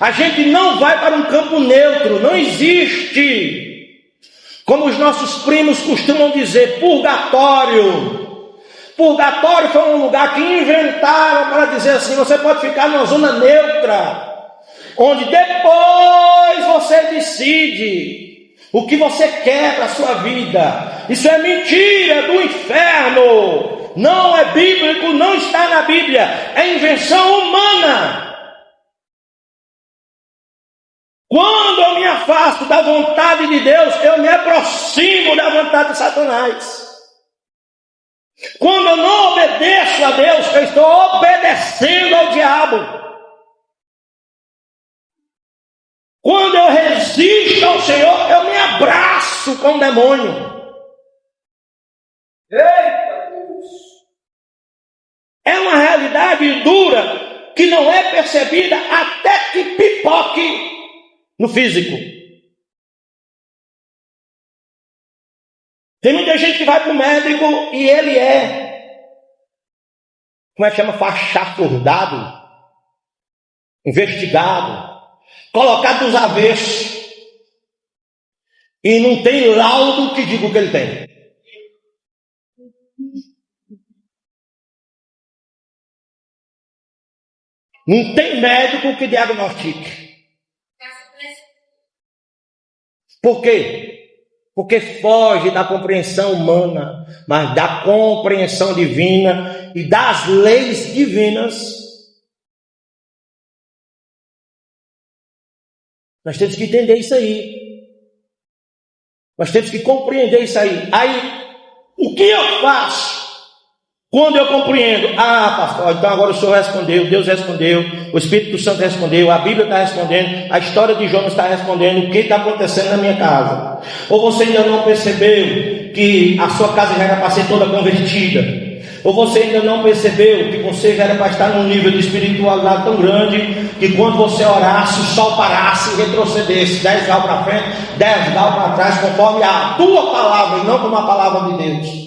a gente não vai para um campo neutro, não existe, como os nossos primos costumam dizer, purgatório. Purgatório foi um lugar que inventaram para dizer assim, você pode ficar numa zona neutra, onde depois você decide o que você quer para a sua vida. Isso é mentira do inferno. Não é bíblico, não está na Bíblia. É invenção humana. Quando eu me afasto da vontade de Deus, eu me aproximo da vontade de Satanás. Quando eu não obedeço a Deus, eu estou obedecendo ao diabo. Quando eu resisto ao Senhor, eu me abraço com o demônio. Eita Deus! É uma realidade dura que não é percebida até que pipoque no físico. Tem muita gente que vai para o médico e ele como é que chama? Fachafurdado, investigado, colocado nos avessos, e não tem laudo que diga o que ele tem. Não tem médico que diagnostique. Por quê? Porque foge da compreensão humana, mas da compreensão divina e das leis divinas. Nós temos que entender isso aí. Nós temos que compreender isso aí. Aí, o que eu faço quando eu compreendo? Ah, pastor, então agora o Senhor respondeu, Deus respondeu, o Espírito Santo respondeu, a Bíblia está respondendo, a história de Jonas está respondendo, o que está acontecendo na minha casa? Ou você ainda não percebeu que a sua casa já era para ser toda convertida? Ou você ainda não percebeu que você já era para estar num nível de espiritualidade tão grande que quando você orasse, o sol parasse e retrocedesse 10 graus para frente, 10 graus para trás, conforme a tua palavra e não como a palavra de Deus?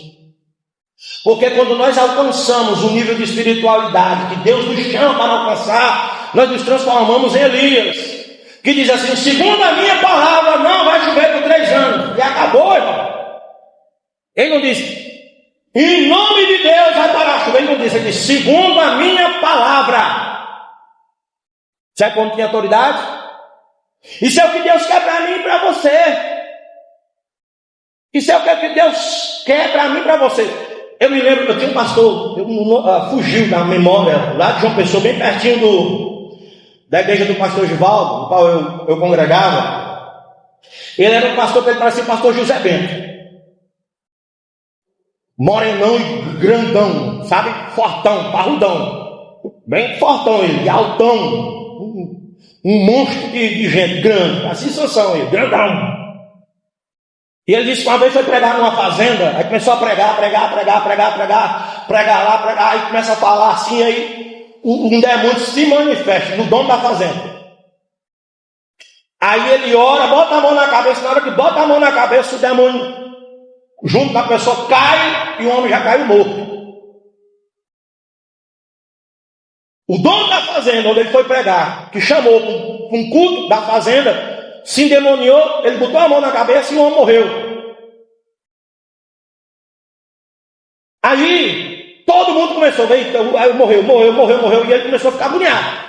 Porque quando nós alcançamos um nível de espiritualidade que Deus nos chama para alcançar, nós nos transformamos em Elias, que diz assim, segundo a minha palavra, não vai chover por 3 anos. E acabou, irmão. Ele não disse, em nome de Deus vai parar a chuva. Ele não disse, ele disse, segundo a minha palavra. Sabe quando tem autoridade? Isso é o que Deus quer para mim e para você. Isso é o que Deus quer para mim e para você. Eu me lembro que eu tinha um pastor, fugiu da memória, lá de João Pessoa, bem pertinho da igreja do pastor Givaldo, no qual eu congregava. Ele era um pastor que ele parecia o pastor José Bento. Morenão e grandão, sabe? Fortão, parrudão. Bem fortão ele, altão. Um monstro de gente grande, assim Sansão ele, grandão. E ele disse que uma vez foi pregar numa fazenda, aí começou a pregar lá, aí começa a falar assim, aí um demônio se manifesta no dono da fazenda. Aí ele ora, bota a mão na cabeça, na hora que bota a mão na cabeça, o demônio junto com a pessoa cai e o homem já caiu morto. O dono da fazenda, onde ele foi pregar, que chamou para um culto da fazenda, se endemoniou, ele botou a mão na cabeça e o homem morreu. Aí, todo mundo começou a ver, aí morreu, e ele começou a ficar agoniado.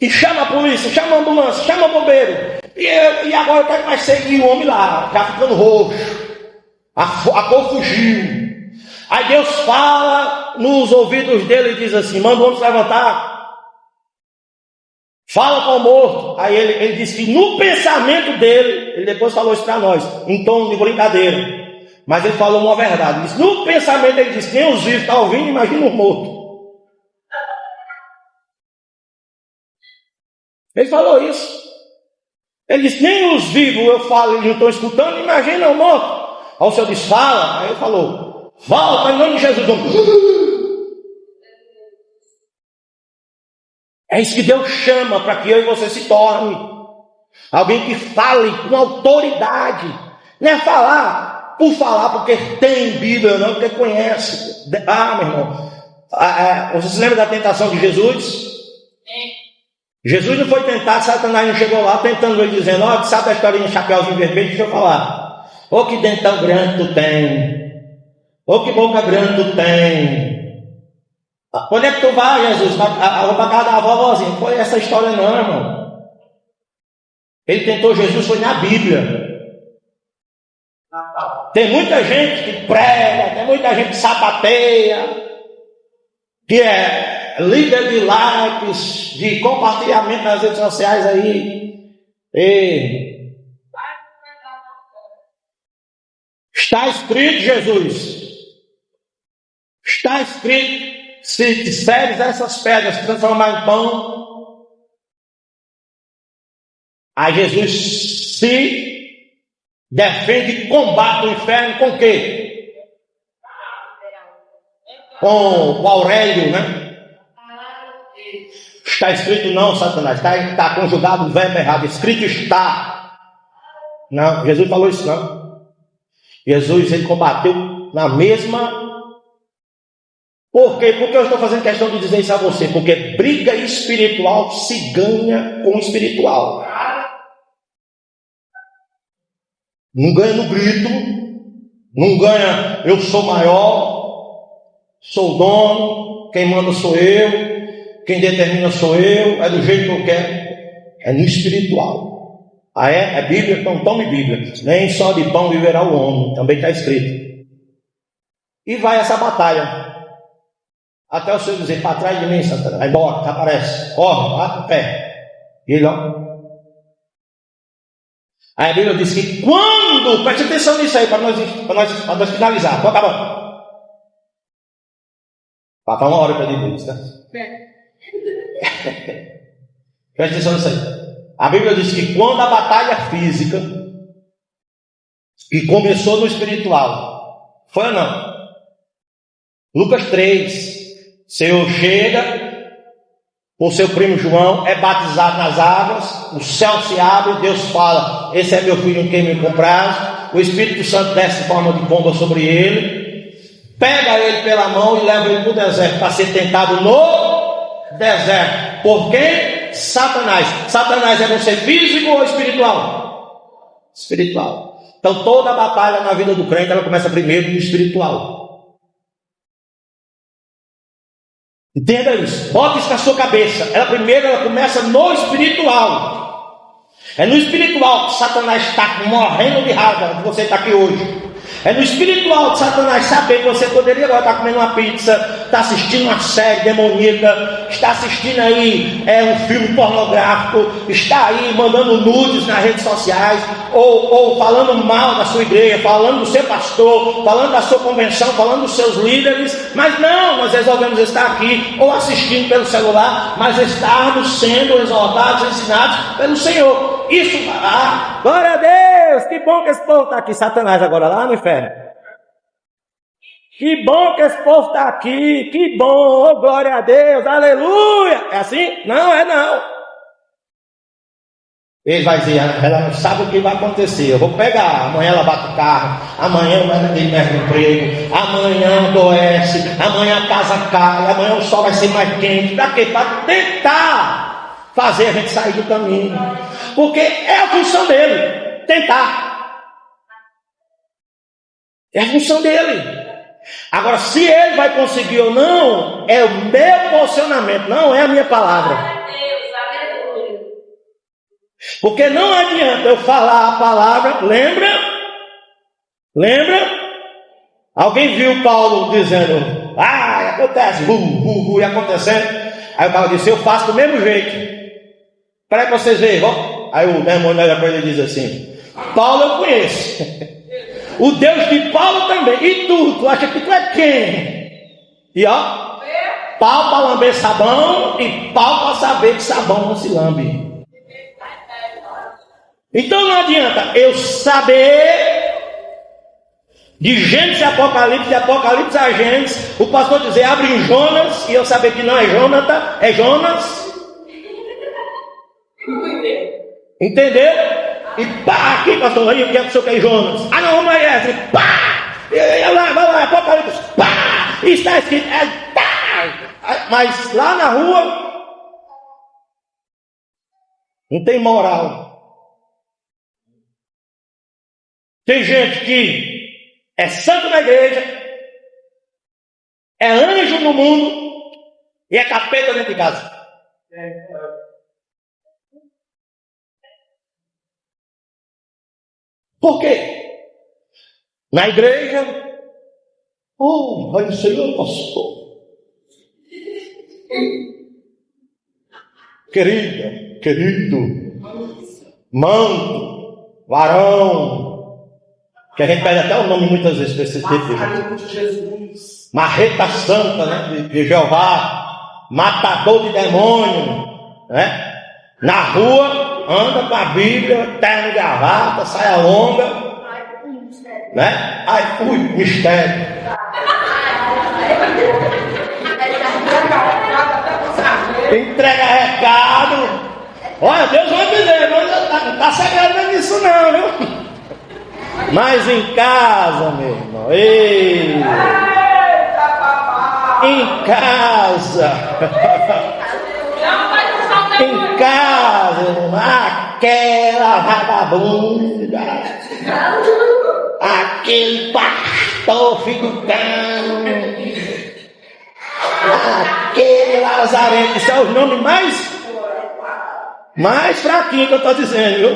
E chama a polícia, chama a ambulância, chama o bombeiro. E agora o que vai ser? E o homem lá, já ficando roxo. A cor fugiu. Aí Deus fala nos ouvidos dele e diz assim: manda o homem se levantar. Fala com o morto. Aí ele disse que no pensamento dele, ele depois falou isso para nós, em tom de brincadeira. Mas ele falou uma verdade. Ele disse, no pensamento ele disse: nem os vivos estão ouvindo, imagina os mortos. Ele falou isso. Ele disse: nem os vivos eu falo, eles não estão escutando, imagina o morto. Aí o Senhor disse: fala. Aí ele falou: volta em nome de Jesus. É isso que Deus chama para que eu e você se torne alguém que fale com autoridade. Não é falar por falar, porque tem Bíblia, não porque conhece. Meu irmão, você se lembra da tentação de Jesus? Jesus não foi tentado, Satanás não chegou lá tentando ele, dizendo: ó, sabe a historinha de Chapeuzinho Vermelho? Deixa eu falar. Ô, que dentão grande tu tem. Ô, que boca grande tu tem. Onde é que tu vai, Jesus? Vou para casa da vovozinha. Foi essa história não, irmão. Ele tentou Jesus, foi na Bíblia. Tem muita gente que prega, tem muita gente que sapateia, que é líder de likes, de compartilhamento nas redes sociais aí. Está escrito, Jesus. Está escrito. Se disseres essas pedras transformar em pão. Aí Jesus se defende e combate o inferno com o quê? Com o Aurélio, né? Está escrito não, Satanás. Está conjugado o verbo errado. Escrito está. Não, Jesus falou isso não. Jesus, ele combateu na mesma. Por quê? Porque eu estou fazendo questão de dizer isso a você. Porque briga espiritual se ganha com espiritual. Não ganha no grito. Não ganha eu sou maior, sou o dono, quem manda sou eu, quem determina sou eu, é do jeito que eu quero. É no espiritual. É Bíblia? Então tome Bíblia. Nem só de pão viverá o homem. Também está escrito. E vai essa batalha. Até o Senhor dizer: para trás de mim, Satanás, vai embora, desaparece, corre, bate o pé. E ele, ó. Aí a Bíblia diz que quando, preste atenção nisso aí, para nós finalizar, estou acabando. Para uma hora para Deus, tá? Preste atenção nisso aí. A Bíblia diz que quando a batalha física, que começou no espiritual, foi ou não? Lucas 3. Senhor chega, o seu primo João é batizado nas águas, o céu se abre, Deus fala: esse é meu filho em quem me compraz. O Espírito Santo desce em forma de pomba sobre ele, pega ele pela mão e leva ele para o deserto, para ser tentado no deserto. Por quem? Satanás. Satanás é você físico ou espiritual? Espiritual. Então toda a batalha na vida do crente, ela começa primeiro no espiritual. Entenda isso, bota isso na sua cabeça. Ela começa no espiritual. É no espiritual que Satanás está morrendo de raiva que você está aqui hoje. É no espiritual que Satanás sabe que você poderia agora estar comendo uma pizza, está assistindo uma série demoníaca, está assistindo aí um filme pornográfico, está aí mandando nudes nas redes sociais, ou falando mal da sua igreja, falando do seu pastor, falando da sua convenção, falando dos seus líderes. Mas não, nós resolvemos estar aqui ou assistindo pelo celular, mas estarmos sendo exortados, ensinados pelo Senhor. Isso, glória a Deus, que bom que esse povo está aqui. Satanás agora lá no inferno. Que bom que esse povo está aqui, que bom, oh, glória a Deus, aleluia. É assim? Não, é não. Ele vai dizer: ela não sabe o que vai acontecer. Eu vou pegar, amanhã ela bate o carro, amanhã ele perde o emprego, amanhã adoece, amanhã a casa cai, amanhã o sol vai ser mais quente. Para quê? Para tentar fazer a gente sair do caminho. Porque é a função dele, tentar. É a função dele. Agora, se ele vai conseguir ou não, é o meu posicionamento, não é a minha palavra. Porque não adianta eu falar a palavra, lembra? Alguém viu Paulo dizendo, acontece, e acontecendo. Aí o Paulo disse, eu faço do mesmo jeito. Para vocês verem, ó. Aí o demônio olha para ele e diz assim, Paulo eu conheço. O Deus de Paulo também. E tu acha que tu é quem? E ó, pau para lamber sabão e pau para saber que sabão não se lambe. Então não adianta eu saber de Gênesis e Apocalipse a Gênesis, o pastor dizer, abre em Jonas, e eu saber que não é Jonathan, é Jonas. Entendeu? E pá, aqui pastor, aí o que é que o senhor quer Jonas? Não, vamos aí, pá! Vai lá, Apocalipse, pá! Está escrito, pá! Mas lá na rua, não tem moral. Tem gente que é santo na igreja, é anjo no mundo e é capeta dentro de casa. Por quê? Na igreja, vai o Senhor, pastor. Querido, manto, varão, que a gente pede até o nome muitas vezes para esse tipo de Jesus. Marreta santa, né, de Jeová, matador de demônio, né? Na rua, anda com a Bíblia, terno e gravata, saia longa, né? Mistério. Entrega recado. Olha, Deus vai dizer, não está segredo nisso não, viu? Mas em casa, meu irmão, em casa, aquela vagabunda, aquele pastor filho do cão, aquele lazarento, isso é os nomes mais fraquinhos que eu estou dizendo, viu?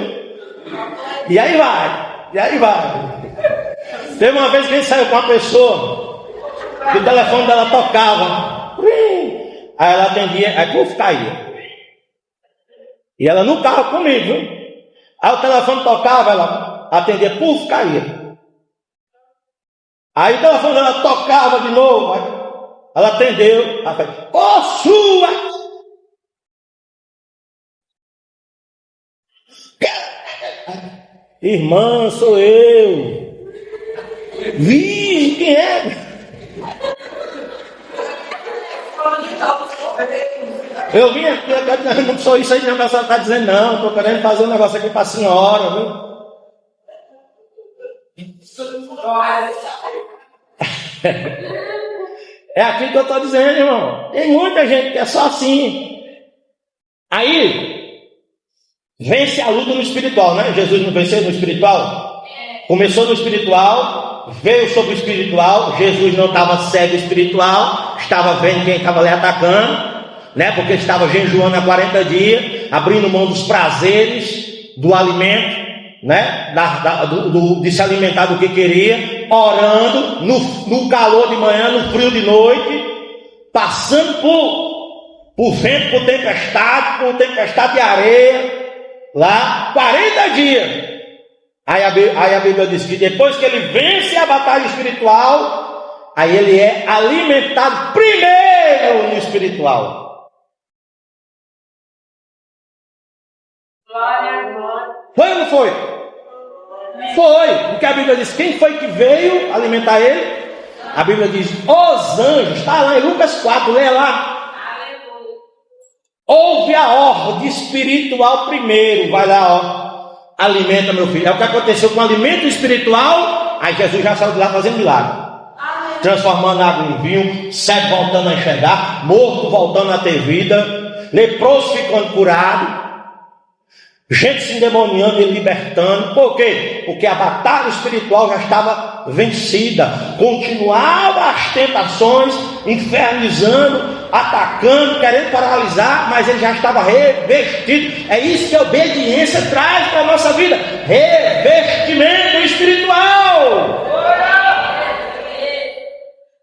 E aí vai. Teve uma vez que a gente saiu com uma pessoa, que o telefone dela tocava, aí ela atendia, aí caía. E ela no carro comigo, viu? Aí o telefone tocava, ela atendia, caía. Aí o telefone dela tocava de novo, ela atendeu, ela fez, sua! Irmã, sou eu. Vixe, quem é? Eu vim aqui, não sou isso aí, não, a pessoa está dizendo, não, estou querendo fazer um negócio aqui para a senhora, viu? É aquilo que eu estou dizendo, irmão. Tem muita gente que é só assim. Aí vence a luta no espiritual, né? Jesus não venceu no espiritual? Começou no espiritual, veio sobre o espiritual. Jesus não estava cego espiritual, estava vendo quem estava ali atacando, né? Porque estava jejuando há 40 dias, abrindo mão dos prazeres do alimento, né? De se alimentar do que queria, orando no calor de manhã, no frio de noite, passando por vento, por tempestade de areia. Lá, 40 dias. Aí a Bíblia diz que depois que ele vence a batalha espiritual, aí ele é alimentado primeiro no espiritual. Foi ou não foi? Foi, porque a Bíblia diz, quem foi que veio alimentar ele? A Bíblia diz, os anjos, está lá em Lucas 4, lê lá. Houve a ordem espiritual primeiro, vai lá, alimenta meu filho. É o que aconteceu com o alimento espiritual, aí Jesus já saiu de lá fazendo milagre. Transformando água em vinho, cego voltando a enxergar, morto voltando a ter vida, leproso ficando curado, gente se endemoniando e libertando. Por quê? Porque a batalha espiritual já estava vencida. Continuava as tentações, infernizando, atacando, querendo paralisar, mas ele já estava revestido. É isso que a obediência traz para a nossa vida: revestimento espiritual.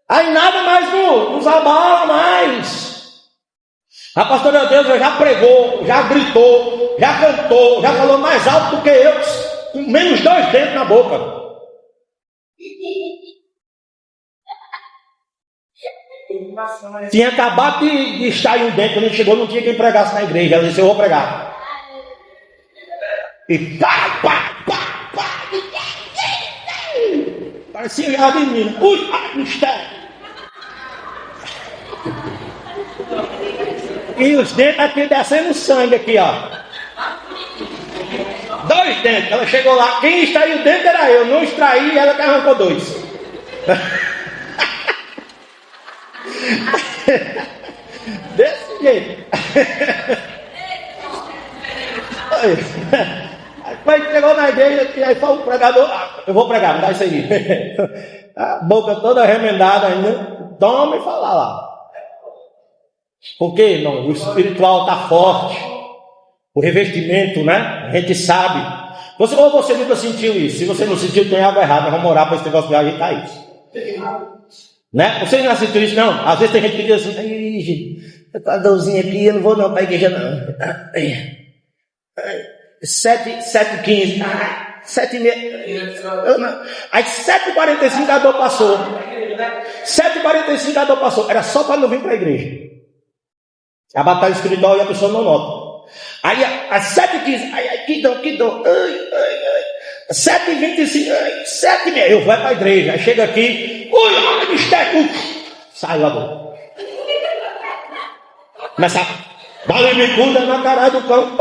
Aí nada mais nos abala mais. A pastora Deus já pregou, já gritou, já cantou, já falou mais alto do que eu, com menos 2 dentes na boca. Tinha acabado de extrair um dente, quando ele chegou não tinha quem pregasse na igreja. Ela disse: eu vou pregar. E pá. Parecia já de mim. Ui, mistério. E os dentes aqui descendo sangue aqui, ó. 2 dentes. Ela chegou lá, quem extraiu o dente era eu. Não extraí, ela que arrancou 2. Desse jeito. Aí chegou na igreja e aí foi o pregador: eu vou pregar, me dá isso aí. A boca toda remendada ainda. Toma e fala lá. Por quê, irmão? O espiritual está forte. O revestimento, né? A gente sabe. Você nunca sentiu isso? Se você não sentiu, tem algo errado. Nós vamos orar para esse negócio de ajeitar isso. Né? Vocês não sentiram isso, não? Às vezes tem gente que diz assim: ai, gente, eu tô com a dorzinha aqui, eu não vou não para a igreja, não. 7h15. 7h30. Aí 7h45 a dor passou. 7h45 a dor passou. Era só para não vir para a igreja. A batalha espiritual e a pessoa não nota. Aí às 7h15, que dor. 7h25, 7h30, eu vou para a igreja. Aí chega aqui, ui, mistério, sai a dor. Começa a dar bicuda na cara do cão.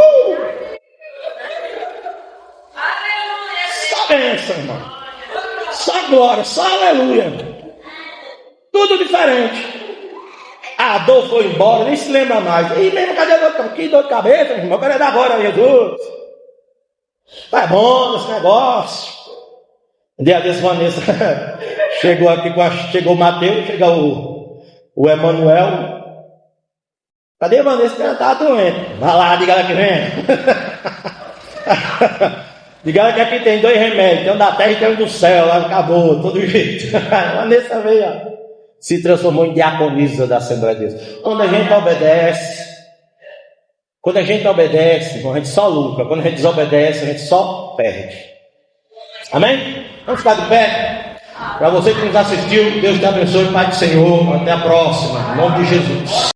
Só bênção, irmão. Só glória, só aleluia. Tudo diferente. A dor foi embora, nem se lembra mais. E mesmo, cadê a dor de cabeça? Que dor de cabeça, irmão? Eu quero dar agora, Jesus. Tá bom esse negócio. Um dia desse, Vanessa chegou aqui, chegou o Mateus, chegou o Emanuel. Cadê a Vanessa? Ela tá doente. Vai lá, diga ela que vem. Diga ela que aqui tem 2 remédios. Tem um da terra e tem um do céu. Lá acabou, todo jeito. A Vanessa veio, ó. Se transformou em diaconisa da Assembleia de Deus. Quando a gente obedece, irmão, a gente só lucra. Quando a gente desobedece, a gente só perde. Amém? Vamos ficar de pé? Para você que nos assistiu, Deus te abençoe, Pai do Senhor. Até a próxima. Em nome de Jesus.